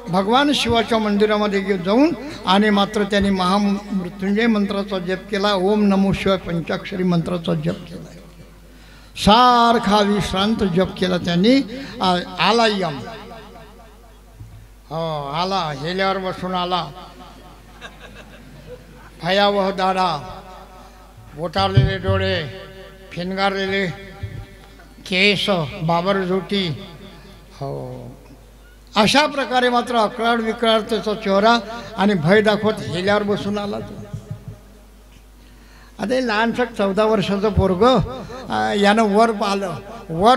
भगवान शिवाच्या मंदिरामध्ये जाऊन आणि मात्र त्यांनी महामृत्युंजय मंत्राचा जप केला. ओम नमो शिवाय पंचाक्षरी मंत्राचा जप केला. सारखा विश्रांत जप केला त्यांनी. आला यम, हो आला, हेल्यावर बसून आला. भयावह दाढा, बोटारलेले डोळे, फिनगारलेले केस, बाबर जोटी, हो अशा प्रकारे मात्र अकराळ विकराळ त्याचा चेहरा आणि भय दाखवत हेल्यावर बसून आला तो. आता लहानसं 14 वर्षाचं पोरग यानं वर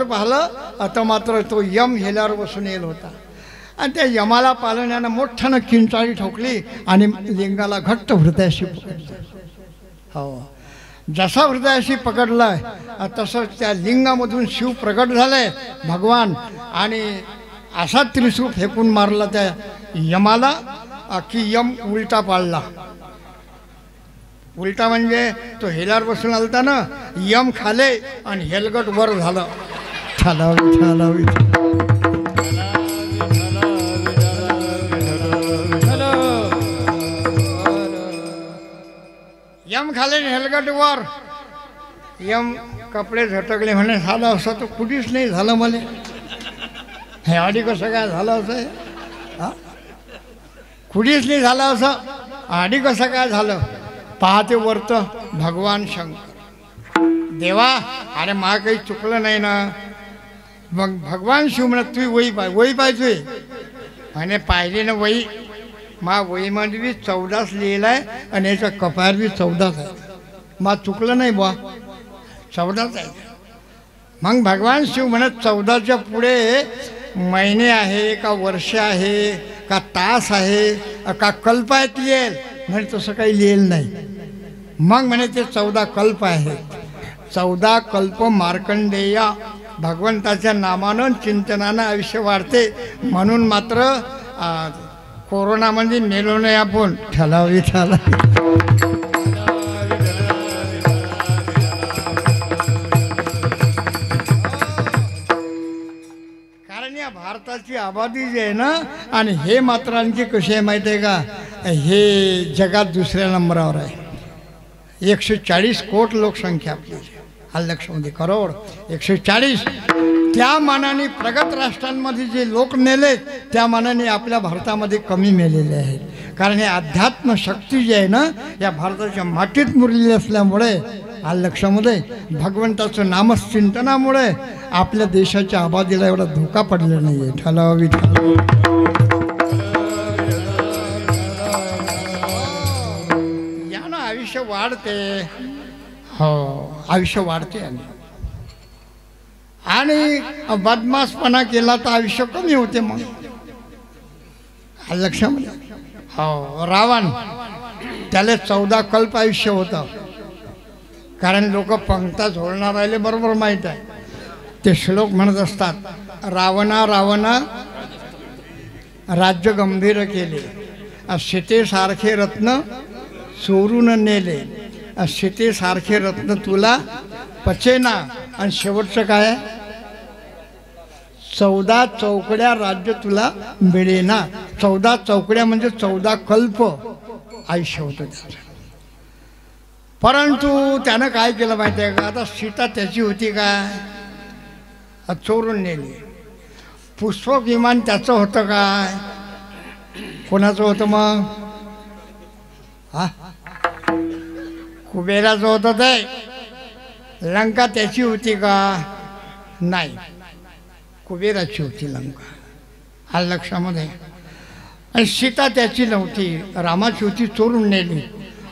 पाहिलं आता मात्र तो यम हेल्यावर बसून येईल होता. आणि त्या यमाला पालण्यानं मोठ्यानं किंचाळी ठोकली आणि लिंगाला घट्ट हृदयाशी पकडलं. हो जसा हृदयाशी पकडलाय तसं त्या लिंगामधून शिव प्रकट झालाय भगवान. आणि असा त्रिशूळ फेकून मारला त्या यमाला की यम उलटा पाडला. उलटा म्हणजे तो हेल्यावर बसून आलता ना, यम खाले आणि हेलगट वर झालं. ठालावी ठालावी यम खाले हेलगट वर. यम कपडे झटकले म्हणे झालं असं तर कुठेच नाही झालं मला. हे आधी कसं काय झालं असं, हा कुठेच नाही झालं असं, आधी कसं काय झालं. पाहते वरत भगवान शंकर. देवा अरे मा काही चुकलं नाही ना. मग भगवान शिव म्हणत तुझी वही पाहिजे म्हणे. पाहिजे ना वही. मा वहीमध्ये बी 14 लिहिलं आहे आणि याच्या कपार बी 14 आहे. मा चुकलं नाही बा, 14 आहे. मग भगवान शिव म्हणत 14च्या पुढे महिने आहे का वर्ष आहे का तास आहे का कल्प आहेत लिहेल म्हणे. तसं काही लिहिलं नाही. मग म्हणे ते 14 कल्प आहेत. 14 कल्प मार्कंडेय भगवंताच्या नामानं चिंतनानं आयुष्य वाढते. म्हणून मात्र कोरोनामध्ये मेलो नाही आपण. ठलावी ठलावी कारण या भारताची आबादी जी आहे ना, आणि हे मात्र आणखी कशी आहे माहिती आहे का, हे जगात दुसऱ्या नंबरावर आहे. 140 कोटी लोकसंख्या आपली. लक्षामध्ये करोड 140. त्या मानाने प्रगत राष्ट्रांमध्ये जे लोक मेले त्या मानाने आपल्या भारतामध्ये कमी मेलेले आहेत. कारण हे अध्यात्म शक्ती जी आहे ना या भारताच्या मातीत मुरलेली असल्यामुळे लक्षामध्ये भगवंताचं नामचिंतनामुळे आपल्या देशाच्या आबादीला एवढा धोका पडलेला नाही आहे. ठलावी यानं आयुष्य वाढते. हो आयुष्य वाढते. आणि बदमाशपणा केला तर आयुष्य कमी होते. मग लक्षामध्ये हो रावण त्याला 14 कल्प आयुष्य होतं. कारण लोक पंक्ता झोडणार राहिले बरोबर माहीत आहे. ते श्लोक म्हणत असतात, रावणा रावणा राज्य गंभीर केले, सीतेसारखे रत्न चोरून नेले, सीतेसारखे रत्न तुला पचेना. आणि शेवटचं काय, 14 चौकड्या राज्य तुला मिळेना. 14 चौकड्या म्हणजे 14 कल्प आयुष्य होतं त्याचं. परंतु त्यानं काय केलं माहिती आहे का, आता सीता त्याची होती काय, चोरून नेली. पुष्पक विमान त्याचं होतं काय, कोणाचं होतं मग, हा कुबेराचं होतं. ते लंका त्याची होती का, नाही कुबेराची होती लंका. लक्षामध्ये. आणि सीता त्याची नव्हती, रामाची होती, चोरून नेली.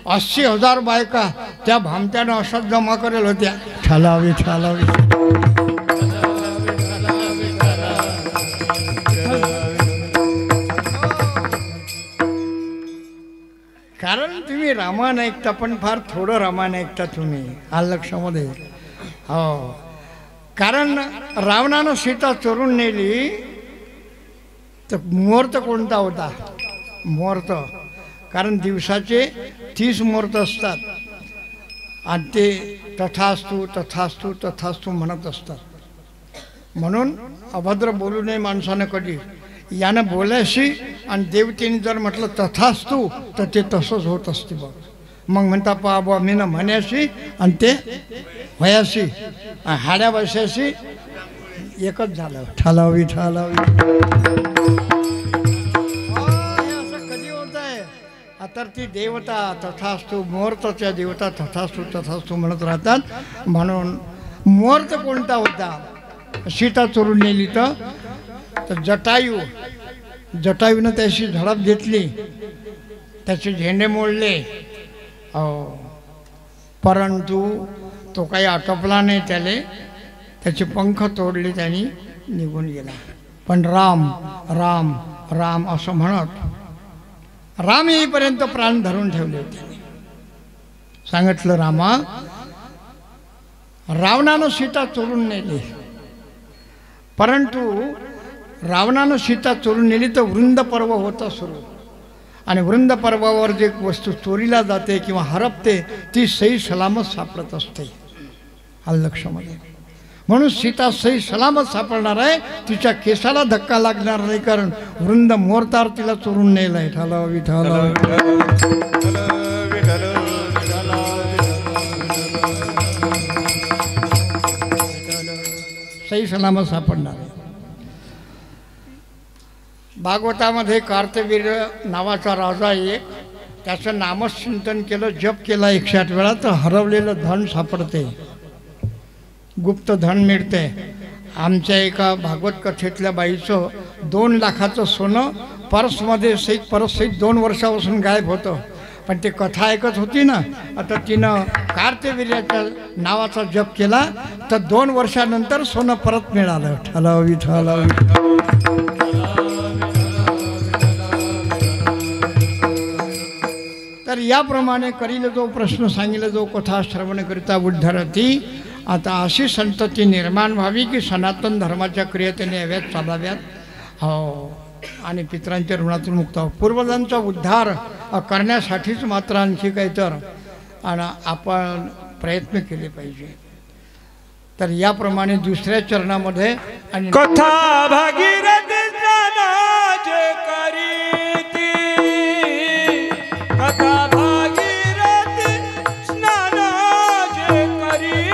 80,000 बायका त्या भामट्यानं अशाच जमा करेल होत्या. ठलावी ठलावी कारण तुम्ही रामायण ऐकता पण फार थोडं रामायण ऐकता तुम्ही. लक्षामध्ये हो. कारण रावणानं सीता चोरून नेली तर मुहूर्त कोणता होता, मुहूर्त. कारण दिवसाचे 30 मुहूर्त असतात आणि ते तथास्तु तथास्तु तथास्तु म्हणत असतात. म्हणून अभद्र बोलू नये माणसानं कधी. यानं बोलायशी आणि देवतेने जर म्हटलं तथास्तू तर ते तसंच होत असते बघ. मग म्हणता पहा बुवा मी ना म्हण्याशी आणि ते वयाशी हाड्या बसायशी एकच झालं. ठालावी ठालावी असं कधी होत आहे. आता ती देवता तथास्तू मुहूर्ताच्या देवता तथास्तू तथास्तू म्हणत राहतात. म्हणून मुहूर्त कोणता होता. सीता चोरून नेली तर जटायूनं त्याची झडप घेतली, त्याचे झेंडे मोडले. परंतु तो काही आटोपला नाही. त्याचे पंख तोडले, त्यांनी निघून गेला. पण राम राम राम असं म्हणत राम येईपर्यंत प्राण धरून ठेवले होते. सांगितलं रामा रावणानं सीता चोरून नेली, परंतु रावणानं सीता चोरून नेली तर वृंद पर्व होतं सुरू. आणि वृंद पर्वावर जे वस्तू चोरीला जाते किंवा हरपते ती सही सलामत सापडत असते. आलं लक्षामध्ये. म्हणून सीता सही सलामत सापडणार आहे. तिच्या केसाला धक्का लागणार नाही, कारण वृंद मुहूर्तावर तिला चोरून नेलाय. ठाला विठाला सही सलामत सापडणार आहे. भागवतामध्ये कार्तवीर्य नावाचा राजा एक, त्याचं नामचिंतन केलं, जप केला 108 वेळा तर हरवलेलं धन सापडते, गुप्त धन मिळते. आमच्या एका भागवत कथेतल्या बाईचं 2 लाखाचं सोनं पर्समध्ये परसहित 2 वर्षापासून गायब होतं. पण ती कथा ऐकत होती ना. आता तिनं कार्तवीर्याच्या नावाचा जप केला तर 2 वर्षानंतर सोनं परत मिळालं. ठालावी ठालावी तर याप्रमाणे करील जो प्रश्न सांगितला जो कथा श्रवण करिता उद्धरती. आता अशी संतती निर्माण व्हावी की सनातन धर्माच्या क्रियेने याव्यात चालाव्यात. हो आणि पितरांच्या ऋणातून मुक्त हो. पूर्वजांचा उद्धार करण्यासाठीच मात्र आणखी काही तर आणि आपण प्रयत्न केले पाहिजे. तर याप्रमाणे दुसऱ्या चरणामध्ये आणि कथा भागीरथी स्नानाचे करीती. कथा भागीरथी स्नानाचे करीती.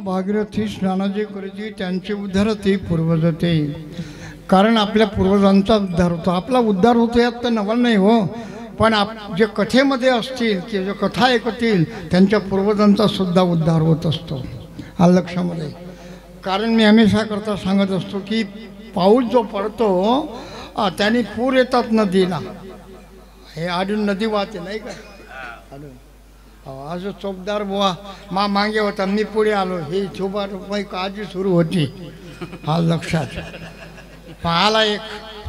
भागीरथी स्नानाचे करती त्यांचे उद्धार ते पूर्वजते. कारण आपल्या पूर्वजांचा उद्धार होतो, आपला उद्धार होतो यात तर नवल नाही हो. पण जे कथेमध्ये असतील की जे कथा ऐकतील त्यांच्या पूर्वजांचा सुद्धा उद्धार होत असतो. हा लक्षामध्ये. कारण मी हमेशा करता सांगत असतो की पाऊस जो पडतो त्याने पूर येतात नदीला. हे आडून नदी वाहते नाही का. आज चोपदार बुवा मागे होता, मी पुढे आलो, ही छोबा रुपये काळजी सुरू होती. हा लक्षात. आला एक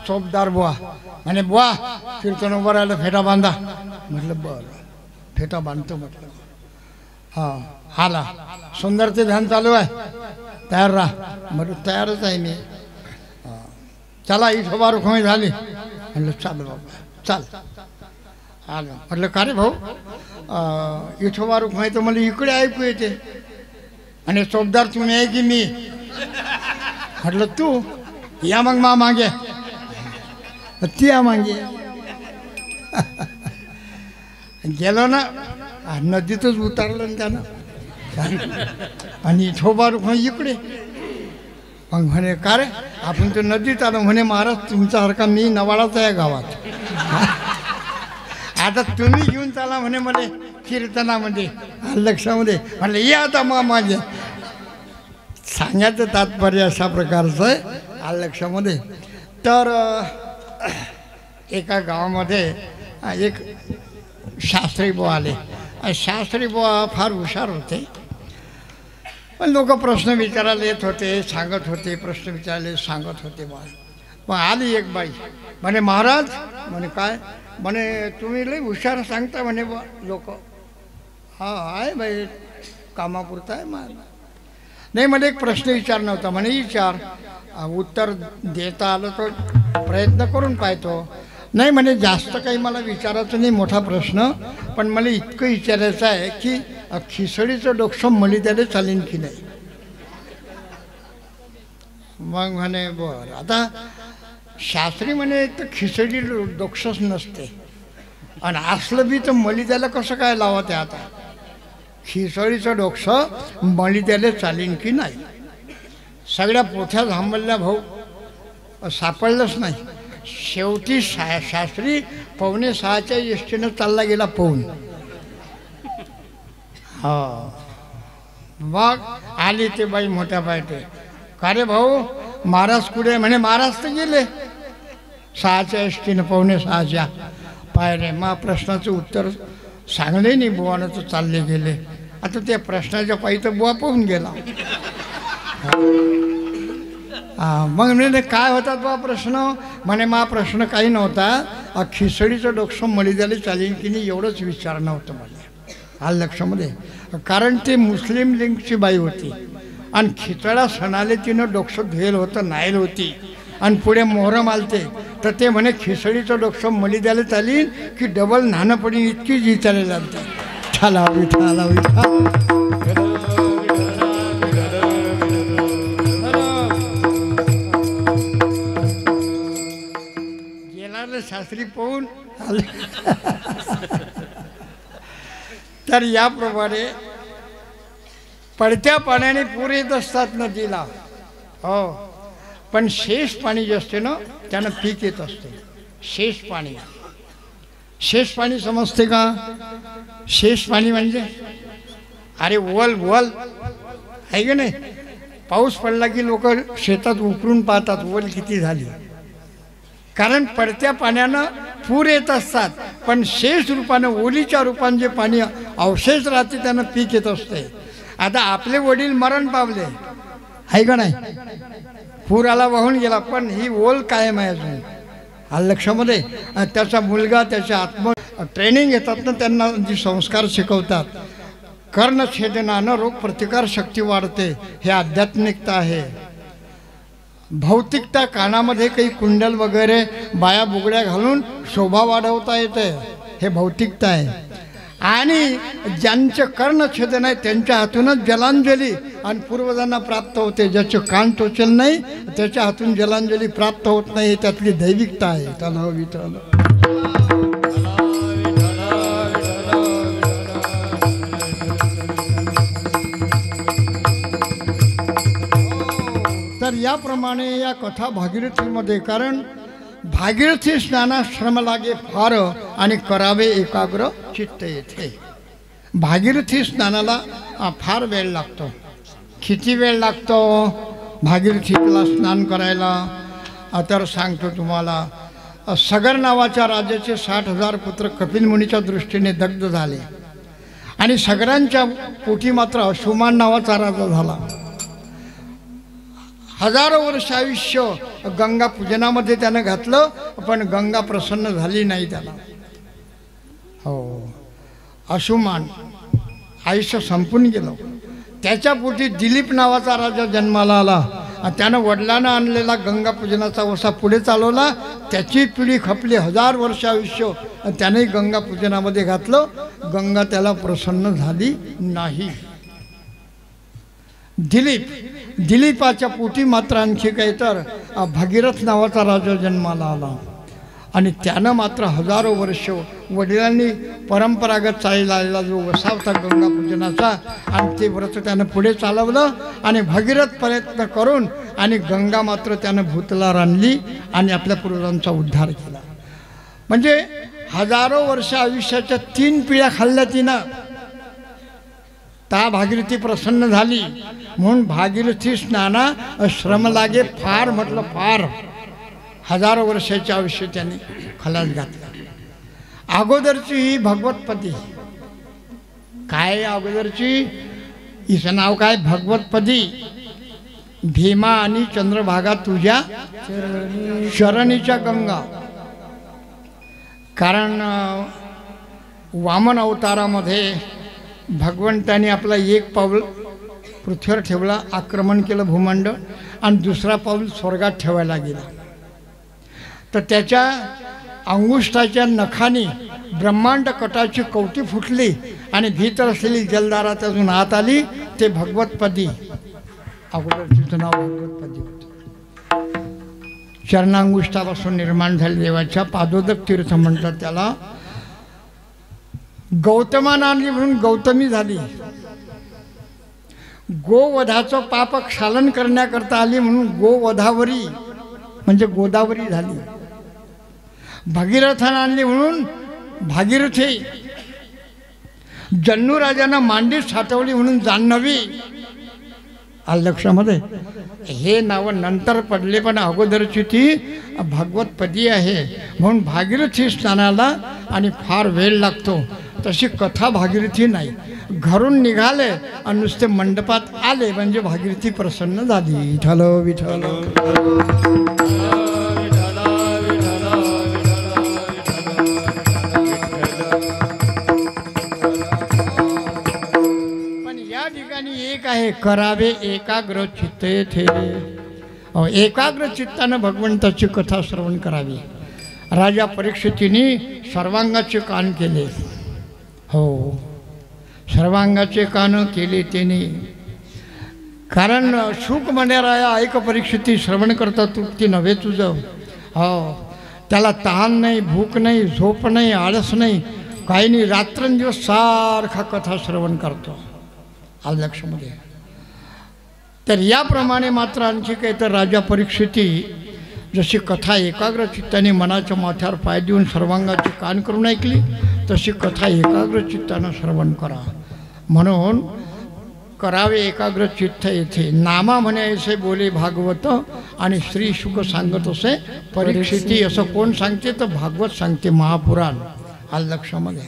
चोपदार बुवा म्हणे बुवा कीर्तन उभं राहिलं, फेटा बांधा. म्हटलं बरं फेटा बांधतो म्हटलं. हां आला, सुंदर ते ध्यान चालू आहे, तयार राहा. म्हटलं तयारच आहे मी. चला ही छोबा रुखमी झाली. म्हटलं चाल बाबा चाल. आलं म्हटलं का रे भाऊ विठोबा रुक्माई तर मला इकडे ऐकू येते आणि चोपदार तुम्ही आहे की मी म्हटलं तू या मग मा मागे ती या मागे गेलो ना नदीतच उतरलं ना त्यानं आणि विठोबा रुक्माई इकडे मग म्हणे का रे आपण तर नदीत आलो म्हणे महाराज तुमच्यासारखा मी नवाळाचा आहे गावात आता तुम्ही घेऊन चाला म्हणे मला कीर्तनामध्ये लक्षामध्ये म्हणलं या आता मग माझे सांगायचं तात्पर्य अशा प्रकारचं आहे लक्षामध्ये. तर एका गावामध्ये एक शास्त्री बुवा आले. शास्त्री बुवा फार हुशार होते पण लोक प्रश्न विचारायला येत होते सांगत होते प्रश्न विचारले सांगत होते बा. मग आली एक बाई म्हणे महाराज म्हणे काय म्हणे तुम्ही लई हुशार सांगता म्हणे बा लोक. हा आहे बाई कामापुरता आहे मला नाही मला एक प्रश्न विचारणं होता म्हणे विचार उत्तर देता आलं तर प्रयत्न करून पाहतो. नाही म्हणे जास्त काही मला विचारायचं नाही मोठा प्रश्न पण मला इतकं विचारायचं आहे की खिचडीचं डोकं मली त्याला चालेल की नाही. मग म्हणे बरं आता शास्त्री म्हणे तर खिचडी डोकंच नसते आणि असलं बी तर मली त्याला कसं काय लावा ते आता खिचडीचं डोकं मली त्याला चालेल की नाही. सगळ्या पोथ्या थांबल्या भाऊ सापडलंच नाही. शेवटी शास्त्री 5:45च्या एसटीनं चालला गेला पळून. हा मग आली ते बाई मोठ्या बायटे का रे भाऊ महाराज कुठे म्हणे महाराज तर गेले 6च्या एसटीनं 5:45 पाय रे मग प्रश्नाचं उत्तर सांगले नाही बुवानं तर चालले गेले. आता त्या प्रश्नाच्या पायी तर बुवा पळून गेला. मग म्हणजे काय होतात बा प्रश्न म्हणे मा प्रश्न काही नव्हता खिचडीचं डोकं मळी द्यायला चालेल की नाही एवढंच विचारणं होतं मला लक्षामध्ये. कारण ते मुस्लिम लिंगची बाई होती आणि खिचडा सणाले तिनं डोकं धुयेल होतं नाईल होती आणि पुढे मोहरम आलते तर ते म्हणे खिचडीचं डोकं मळी द्यायला चालेल की डबल नाणं पडीन इतकीच विचारायला लागते. ठाला विठा विठा शास्त्री पाहून आले. तर याप्रमाणे पडत्या पाण्याने पूर येत असतात नदीला हो पण शेष पाणी जे असते ना त्यानं पीक येत असते. शेष पाणी समजते का. शेष पाणी म्हणजे अरे वल आहे की नाही. पाऊस पडला की लोक शेतात उकरून पाहतात वल किती झाली कारण पडत्या पाण्यानं पूर येत असतात पण शेष रूपानं ओलीच्या रूपानं जे पाणी अवशेष राहते त्यानं पीक येत असते. आता आपले वडील मरण पावले आहे का नाही पुराला वाहून गेला पण ही ओल कायम आहे अजून लक्षामध्ये. त्याचा मुलगा त्याच्या आत्म ट्रेनिंग घेतात ना त्यांना जी संस्कार शिकवतात. कर्णछेदनानं रोग प्रतिकार शक्ती वाढते हे आध्यात्मिकता आहे. भौतिकता कानामध्ये काही कुंडल वगैरे बाया बुगड्या घालून शोभा वाढवता येते हे भौतिकता आहे. आणि ज्यांचं कर्णछेदन आहे त्यांच्या हातूनच जलांजली आणि पूर्वजांना प्राप्त होते. ज्याचे कान टोचेल नाही त्याच्या हातून जलांजली प्राप्त होत नाही त्यातली दैविकता आहे. त्याला विठ्ठल तर याप्रमाणे या कथा भागीरथीमध्ये कारण भागीरथी स्नानाश्रम लागे फार आणि करावे एकाग्र चित्त येथे. भागीरथी स्नानाला फार वेळ लागतो. किती वेळ लागतो भागीरथीला स्नान करायला तर सांगतो तुम्हाला. सगर नावाच्या राजाचे 60,000 पुत्र कपिल मुनीच्या दृष्टीने दग्ध झाले आणि सगरांच्या पोटी मात्र अशुमान नावाचा राजा झाला. हजारो वर्ष आयुष्य गंगा पूजनामध्ये त्यानं घातलं पण गंगा प्रसन्न झाली नाही त्याला. हो अशुमान आयुष्य संपून गेलं. त्याच्या पोटी दिलीप नावाचा राजा जन्माला आला आणि त्यानं वडिलांना आणलेला गंगा पूजनाचा वसा पुढे चालवला. त्याची पिढी खपली 1000 वर्ष आयुष्य आणि त्यानेही गंगा पूजनामध्ये घातलं. गंगा त्याला प्रसन्न झाली नाही. दिलीपाच्या पोटी मात्र आणखी काही तर भगीरथ नावाचा राजा जन्माला आला आणि त्यानं मात्र 1000 वर्ष वडिलांनी परंपरागत चाललेला जो वसा होता गंगा पूजनाचा आणि ते व्रत त्यानं पुढे चालवलं आणि भगीरथ प्रयत्न करून आणि गंगा मात्र त्यानं भूतलावर आणली आणि आपल्या पूर्वजांचा उद्धार केला. म्हणजे 1000 वर्ष आयुष्याच्या 3 पिढ्या खाल्ल्या तिनं. ता भागीरथी प्रसन्न झाली म्हणून भागीरथी स्नाना श्रम लागे फार म्हटलं फार. 1000 वर्षाचे आयुष्य त्याने खलास घातलं. अगोदरची ही भगवतपदी काय अगोदरची हिचं नाव काय भगवतपदी. भीमा आणि चंद्रभागा तुझ्या शरणीच्या गंगा. कारण वामन अवतारामध्ये भगवंताने आपला एक पाऊल पृथ्वीवर ठेवला, आक्रमण केलं भूमंड आणि दुसरा पाऊल स्वर्गात ठेवायला गेला. तर त्याच्या अंगुष्ठाच्या नखाने ब्रह्मांड कटाची कवटी फुटली आणि भीतर असलेली जलधारा त्यातून आत आली. ते भगवतपदी अगोदरचं नाव भगवतपदी होतं. चरणांगुष्ठापासून निर्माण झाले देवाच्या पादोदक तीर्थ म्हणतात त्याला. गौतमानं आणली म्हणून गौतमी झाली. गोवधाचं पाप क्षालन करण्याकरता आली म्हणून गोवधावरी म्हणजे गोदावरी झाली. भगीरथानं आणली म्हणून भागीरथी. जन्नू राजानं मांडीत साठवली म्हणून जान्हवी. आलं लक्षामध्ये. हे नाव नंतर पडले पण अगोदरची ती भगवतपदी आहे म्हणून भागीरथी स्नानाला आणि फार वेळ लागतो. तशी कथा भागीरथी नाही. घरून निघाले आणि नुसते मंडपात आले म्हणजे भागीरथी प्रसन्न झाली. विठ्ठल विठ्ठल पण या ठिकाणी एक आहे करावे एकाग्र चित्त येथे. एकाग्र चित्तानं भगवंताची कथा श्रवण करावी. राजा परीक्षितीने सर्वांगाचे कान केले. हो सर्वांगाचे कान केले त्याने. कारण शुक म्हणे राया ऐक परीक्षिती श्रवण करता तृप्ती नव्हे तुझं. हो त्याला तहान नाही, भूक नाही, झोप नाही, आळस नाही, काही नाही. रात्रंदिवस सारखा कथा श्रवण करतो. आलं लक्षामध्ये. तर याप्रमाणे मात्र आणखी काही तर राजा परीक्षिती जशी कथा एकाग्र चित्ताने मनाच्या माथ्यावर पाय देऊन सर्वांगाची कान करून ऐकली तशी कथा एकाग्र चित्तानं श्रवण करा. म्हणून करावे एकाग्र चित्त येथे. नामा म्हणे ऐसे बोले भागवत आणि श्री शुक सांगत असे परीक्षिती. असं कोण सांगते तर भागवत सांगते, महापुराण. आलं लक्षामध्ये.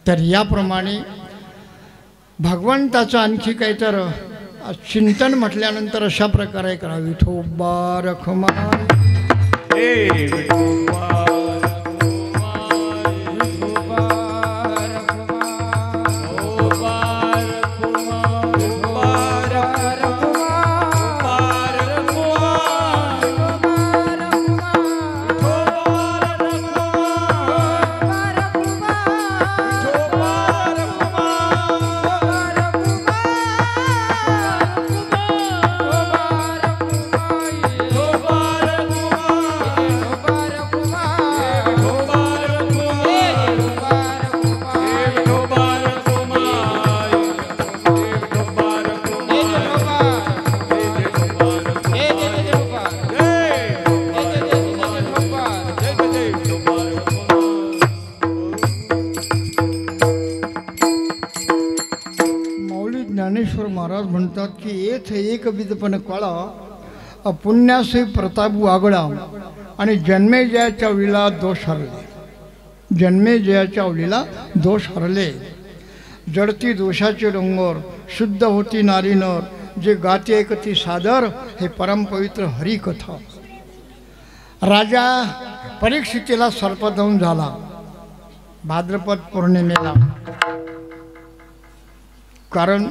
तर याप्रमाणे भगवंताचं आणखी काही तर चिंतन म्हटल्यानंतर अशा प्रकारे करा. विठोबा रखुमाई ज्ञानेश्वर महाराज म्हणतात की येथ एक विधपण कळा पुण्यासे प्रताप वागळा आणि जन्मेजयाच्या वेळीला दोष हरले. जन्मेजयाच्या वेळीला दोष हरले. जडती दोषाचे डोंगर शुद्ध होती नारी नर जे गाते एकती सादर हे परमपवित्र हरिकथा. राजा परीक्षितीला सर्पदंश झाला भाद्रपद पौर्णिमेला. कारण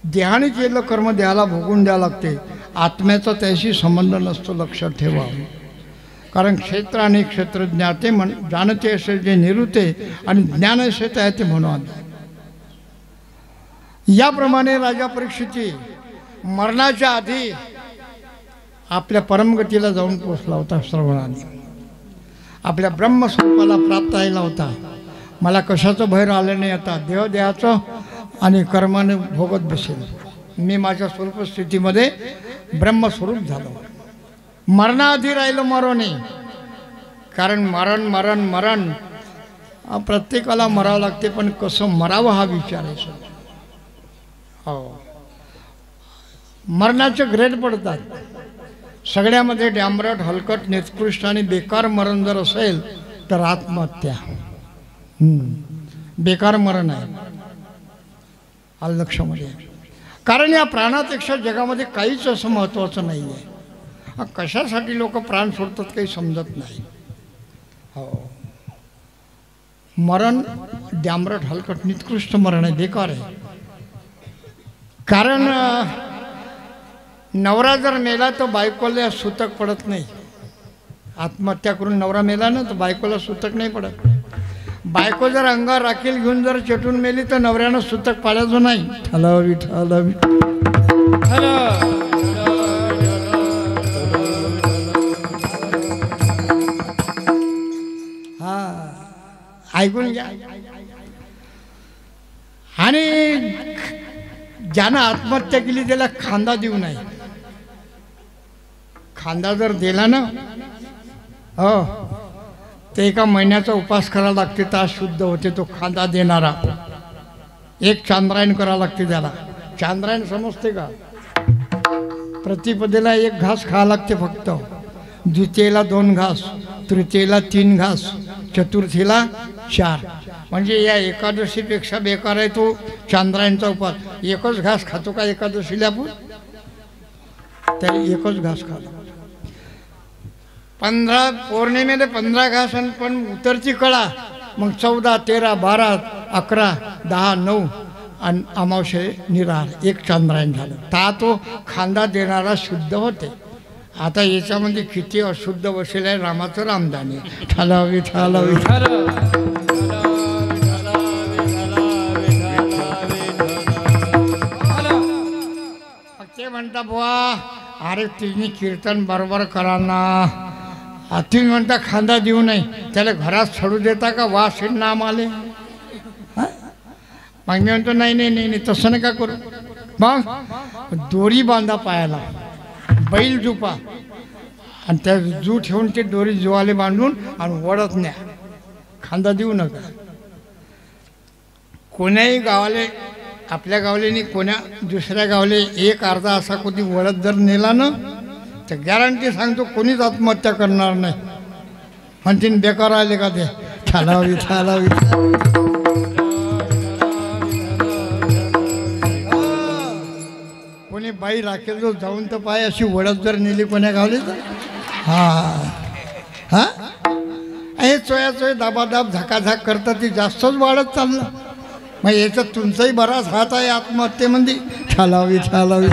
देहाने केलेलं कर्म देहाला भोगून द्यावं लागते. आत्म्याचा त्याशी संबंध नसतो, लक्षात ठेवा. कारण क्षेत्र आणि क्षेत्रज्ञ ते जाणते असे जे निरुते आणि ज्ञान असे आहे ते म्हणून. याप्रमाणे राजा परीक्षिती मरणाच्या आधी आपल्या परमगतीला जाऊन पोचला होता. श्रवणाने आपल्या ब्रह्मस्वरूपाला प्राप्त व्हायला होता. मला कशाचं भय राहिलं नाही, आता देहाचं आणि कर्माने भोगत बसेल. मी माझ्या स्वरूप स्थितीमध्ये ब्रह्मस्वरूप झालो. मरणाआधी राहिलं मरोने. कारण मरण मरण मरण प्रत्येकाला मरावं लागते, पण कसं मरावं हा विचार आहे. हो, मरणाचे ग्रेड पडतात सगळ्यामध्ये. डांबरट, हलकट, निकृष्ट आणि बेकार मरण जर असेल तर आत्महत्या. बेकार मरण आहे, आलं लक्षामध्ये. कारण या प्राणापेक्षा जगामध्ये काहीच असं महत्त्वाचं नाही आहे. कशासाठी लोक प्राण सोडतात काही समजत नाही. हो, मरण डांबरट, हलकट, निकृष्ट मरण आहे, बेकार आहे. कारण नवरा जर मेला तर बायकोला सूतक पडत नाही. आत्महत्या करून नवरा मेला ना तर बायकोला सूतक नाही पडत. बायको जर अंगावर राखील घेऊन जर चटून मेली तर नवऱ्यानं सूतक पाडायचं नाही. ठलावी ठलावी हा, ऐकून घ्या. आणि ज्यानं आत्महत्या केली त्याला खांदा देऊ नये. खांदा जर दिला ना, हो, ते एका महिन्याचा उपास करावा लागते, तास शुद्ध होते तो खांदा देणारा. एक चांद्रायण करावं लागते त्याला. चांद्रायण समजते का? प्रतिपदेला 1 घास खावा लागते फक्त. द्वितीयेला 2 घास, तृतीयेला 3 घास, चतुर्थीला 4. म्हणजे या एकादशीपेक्षा बेकार आहे तो चांद्रायणचा उपास. 1च घास खातो का एकादशीला आपण? तरी 1च घास खातो. 15 पौर्णिमेला 15 घास, पण उतरची कळा मग 14, 13, 12, 11, 10, 9 आणि अमावस्ये निराहार. 1 चांद्रायण झालं. ता तो खांदा देणारा शुद्ध होते. आता याच्यामध्ये किती अशुद्ध बसेल आहे रामाचं रामदानी. ठालावी ठालावी ते म्हणता बुवा, अरे तुम्ही कीर्तन बरोबर करा ना. तुम्ही म्हणता खांदा देऊ नये, त्याला घरात सोडू देता का? वास नाम आले. मग मी म्हणतो नाही नाही नाही नाही, तसं नका करू. मग दोरी बांधा पायाला, बैल झुपा आणि त्या जू ठेवून ते दोरी जुवाले बांधून आणि वडत न्या. खांदा देऊ नका. कोण्याही गावाले, आपल्या गावले कोण्या दुसऱ्या गावले एक अर्धा असा कोणी वडत जर नेला ना तर गॅरंटी सांगतो कोणीच आत्महत्या करणार नाही. म्हणते बेकार आले का ते. ठालावी ठालावी कोणी बाई राखेल जो जाऊन तर पाय अशी वडत जर नेली कोण्या गावली तर हा हा हे चोया चोय दाबादाब झाकाझाक करतात, ती जास्तच वाढत चाललं. मग याच्यात तुमचाही बराच हात आहे आत्महत्येमध्ये. ठालावी ठालावी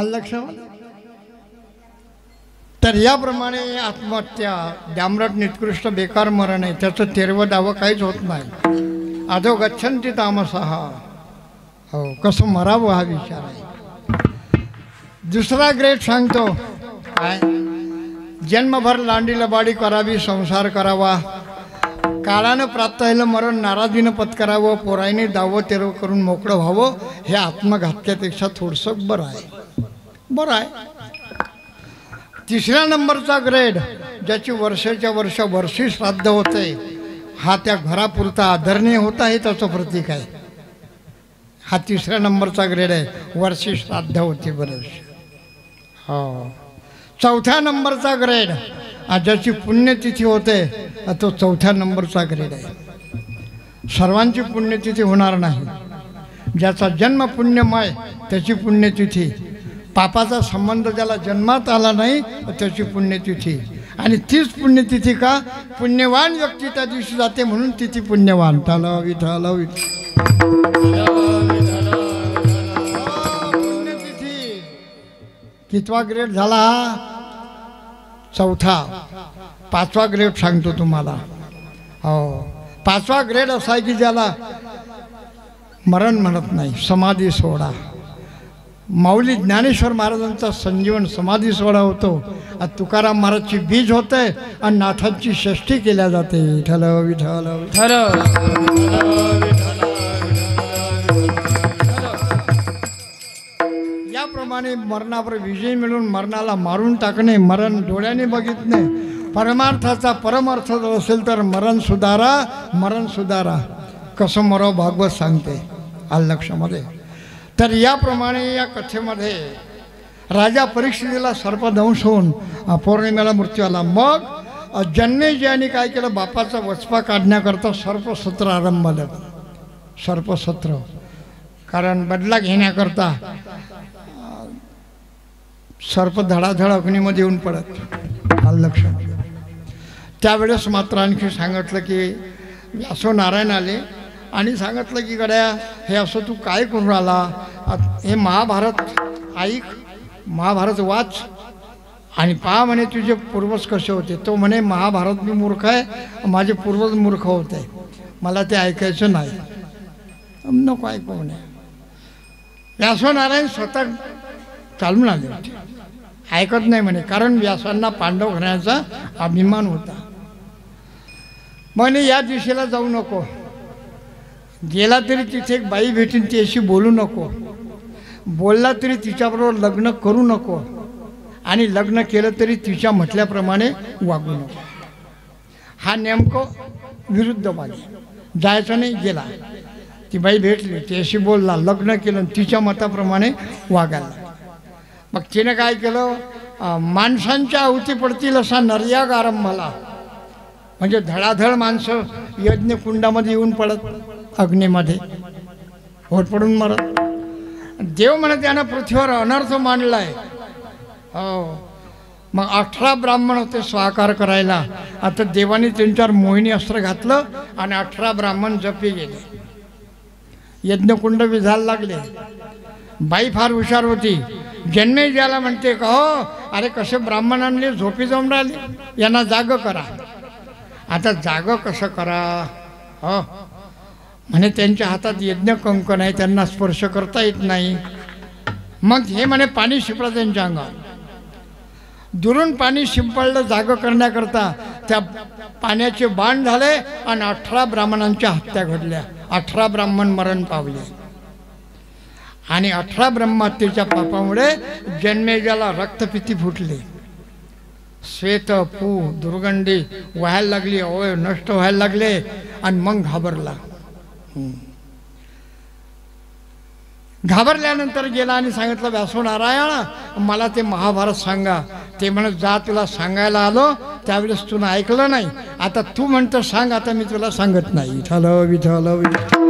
लक्षात. तर याप्रमाणे आत्महत्या डांबरट, निकृष्ट, बेकार मरण आहे. त्याचं 13वं दावं काहीच होत नाही. अधो गच्छन्ति तामसः. हो, कसं मरावं हा विचार आहे. दुसरा ग्रेड सांगतो काय? जन्मभर लांडी लबाडी करावी, संसार करावा, काळानं प्राप्त झालेलं मरण नाराजीनं पत्करावं, पोराईने दावं तेरव करून मोकळं व्हावं. हे आत्मघातक्यापेक्षा थोडंसं बरं आहे. बरं आहे. 3ऱ्या नंबरचा ग्रेड, ज्याची वर्षाच्या वर्षी श्राद्ध होते, हा त्या घरापुरता आदरणीय होता, हे त्याचं प्रतीक आहे. हा 3ऱ्या नंबरचा ग्रेड आहे. वर्षी श्राद्ध होते बरं. हो. 4थ्या नंबरचा ग्रेड, ज्याची पुण्यतिथी होते, तो 4थ्या नंबरचा ग्रेड आहे. सर्वांची पुण्यतिथी होणार नाही. ज्याचा जन्म पुण्यमय त्याची पुण्यतिथी, पापाचा संबंध ज्याला जन्मात आला नाही त्याची पुण्यतिथी, आणि तीच पुण्यतिथी का पुण्यवान व्यक्ती त्या दिवशी जाते म्हणून तिथी पुण्यवान. विठ्ठल विठ्ठल पुण्यतिथी. कितवा ग्रेड झाला हा? चौथा. 5वा ग्रेड सांगतो तुम्हाला. हो 5वा ग्रेड असा आहे की ज्याला मरण म्हणत नाही, समाधी सोहळा. माऊली ज्ञानेश्वर महाराजांचा संजीवन समाधी सोहळा होतो. तुकाराम महाराजची बीज होते आणि नाथांची षष्ठी केल्या जाते. विठ्ठल विठ्ठल विठ्ठल. याप्रमाणे मरणावर विजय मिळून मरणाला मारून टाकणे, मरण डोळ्याने बघितणे. परमार्थाचा परमार्थ जर असेल तर मरण सुधारा, मरण सुधारा. कसं मराव भागवत सांगते आलं लक्षामध्ये. तर याप्रमाणे या कथेमध्ये राजा परीक्षितीला सर्पदंश होऊन पौर्णिमेला मृत्यू आला. मग जन्मेजयाने काय केलं, बापाचा वचपा काढण्याकरता सर्पसत्र आरंभलं. सर्पसत्र कारण बदला घेण्याकरता सर्प धडाधड अग्नीमध्ये येऊन पडत आलं लक्षात. त्यावेळेस मात्र आणखी सांगितलं की व्यासो नारायण आले आणि सांगितलं की गड्या हे असं तू काय करून राहिला, हे महाभारत ऐक, महाभारत वाच आणि पहा म्हणे तुझे पूर्वज कसे होते. तो म्हणे महाभारत मी मूर्ख आहे, माझे पूर्वज मूर्ख होते, मला ते ऐकायचं नाही. नको ऐकू म्हणे. व्यासो नारायण स्वतः चालून आले होते, ऐकत नाही म्हणे, कारण व्यासांना पांडव घराण्याचा अभिमान होता. म्हणे या दिशेला जाऊ नको, गेला तरी तिथे एक बाई भेटीन तिच्याशी बोलू नको, बोलला तरी तिच्याबरोबर लग्न करू नको आणि लग्न केलं तरी तिच्या म्हटल्याप्रमाणे वागू नको. हा नेमकं विरुद्ध मागे जायचं नाही. गेला, ती बाई भेटली, तिच्याशी बोलला, लग्न केलं, तिच्या मताप्रमाणे वागायला. मग तिने काय केलं, माणसांच्या आहुती पडतील असा नर्याग आरंभला. म्हणजे धडाधड माणसं यज्ञकुंडामध्ये येऊन पडत, अग्नीमध्ये होत पडून मरत. देव म्हणत त्यानं पृथ्वीवर अनर्थ मांडलाय. हो मग 18 ब्राह्मण होते स्वाकार करायला. आता देवाने त्यांच्यावर मोहिनी अस्त्र घातलं आणि 18 ब्राह्मण जपी गेले. यज्ञकुंड विझायला लागले. बाई फार हुशार होती. जन्मेजयाला म्हणते का हो, अरे कसे ब्राह्मण आणले, झोपी जाऊन राहिले, यांना जाग करा. आता जाग कसं करा, हो म्हणे त्यांच्या हातात यज्ञ कंकण आहे, त्यांना स्पर्श करता येत नाही. मग हे म्हणे पाणी शिंपडा त्यांच्या अंगावर. दुरून पाणी शिंपडलं जाग करण्याकरता. त्या पाण्याचे बाण झाले आणि 18 ब्राह्मणांच्या हत्या घडल्या. 18 ब्राह्मण मरण पावले आणि 18 ब्रह्महत्येच्या पापामुळे जन्मेजयाला रक्तपिती फुटली. श्वेत पू दुर्गंधी व्हायला लागली, अवयव नष्ट व्हायला लागले आणि मग घाबरला. घाबरल्यानंतर गेला आणि सांगितलं व्यासो नारायण मला ते महाभारत सांगा. ते म्हणत जा तुला सांगायला आलो, त्यावेळेस तुला ऐकलं नाही, आता तू म्हणतो सांग, आता मी तुला सांगत नाही. विठ्ठल विठ्ठल विठ्ठल.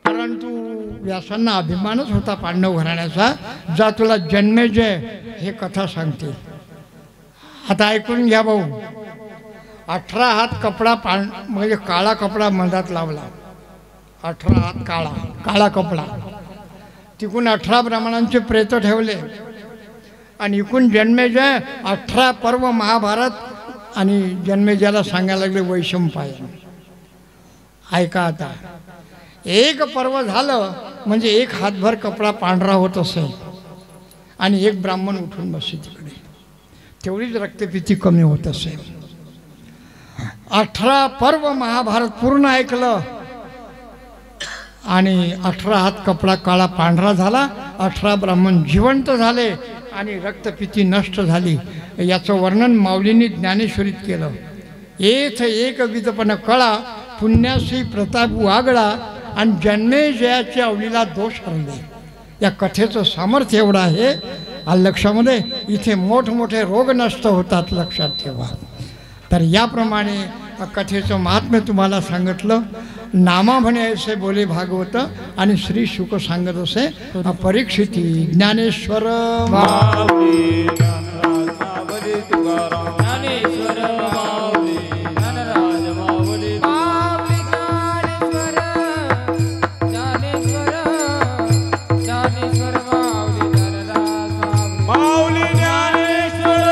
परंतु व्यासांना अभिमानच होता पांडव घराण्याचा. जा तुला जन्मेजय हे कथा सांगते. आता ऐकून घ्या भाऊ. 18 हात कपडा म्हणजे काळा कपडा मधात लावला. 18 हात काळा कपडा. तिकून 18 ब्राह्मणांचे प्रेत ठेवले आणि इकून जन्मेजय 18 पर्व महाभारत आणि जन्मेजयाला सांगायला लागले वैशंपायन. ऐका आता, एक पर्व झालं म्हणजे एक हातभर कपडा पांढरा होत असेल आणि एक ब्राह्मण उठून बसे तिकडे, तेवढीच रक्तपिती कमी होत असेल. 18 पर्व महाभारत पूर्ण ऐकलं आणि 18 हात कपडा काळा पांढरा झाला. 18 ब्राह्मण जिवंत झाले आणि रक्तपिती नष्ट झाली. याचं वर्णन माऊलींनी ज्ञानेश्वरीत केलं. येथ एक विधपण कळा, पुण्याशी प्रताप वागळा आणि जन्मेजयाच्या अवलीला दोष हरले. या कथेचं सामर्थ्य एवढं आहे लक्षामध्ये. इथे मोठमोठे रोग नष्ट होतात, लक्षात ठेवा. तर याप्रमाणे कथेचं महात्म्य तुम्हाला सांगितलं. नामा म्हणे ऐसे बोले भागवत आणि श्री शुक सांगत असे परीक्षिती ज्ञानेश्वर माऊली ज्ञानराज माऊली तुकाराम ज्ञानेश्वर माऊली ज्ञानराज माऊली माऊली ज्ञानेश्वर ज्ञानेश्वर ज्ञानेश्वर माऊली ज्ञानराज माऊली ज्ञानेश्वर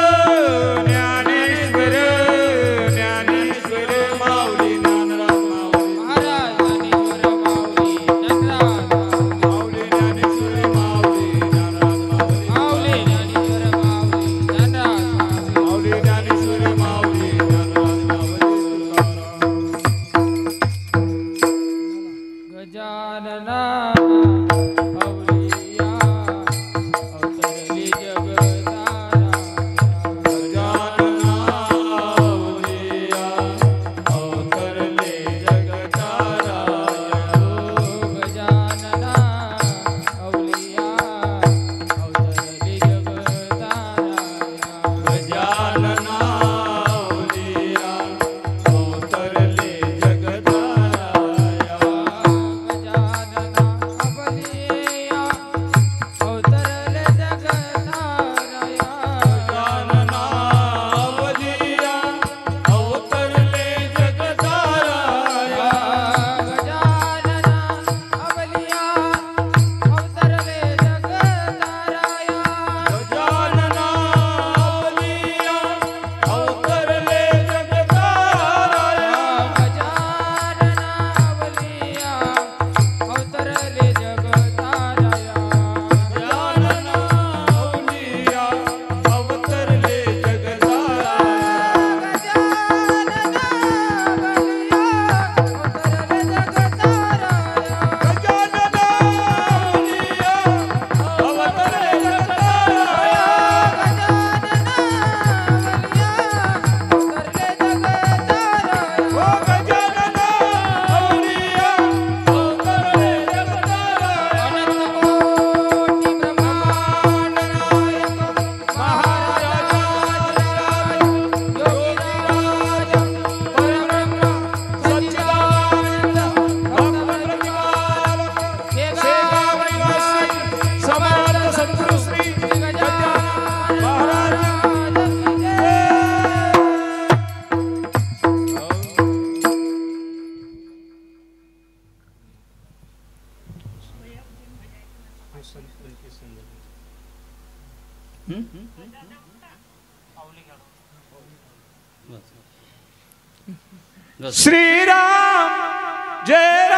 ज्ञानेश्वर ज्ञानेश्वर माऊली ज्ञानराज माऊली महाराज ज्ञानेश्वर माऊली ज्ञानराज माऊली ज्ञानेश्वर माऊली ज्ञानराज माऊली माऊली ज्ञानेश्वर माऊली ज्ञानराज माऊली ज्ञानेश्वर माऊली ज्ञानराज माऊली तुकाराम गजानना अवलिया अवतरली जगतारा गजानना अवलिया अवतरले जगताराया गजानना अवलिया अवतरली जगतारा गजानना अवलिया अवतरले जगताराया गजानना अवलिया अवतरले जगतारा गजानना अवलिया अवतरले जगताराया गजानना अवलिया अवतरले जगताराया गजानना अवलिया अवतरले जगताराया गजानना अवलिया अवतरले जगताराया गजानना अवलिया अवतरले श्री राम जय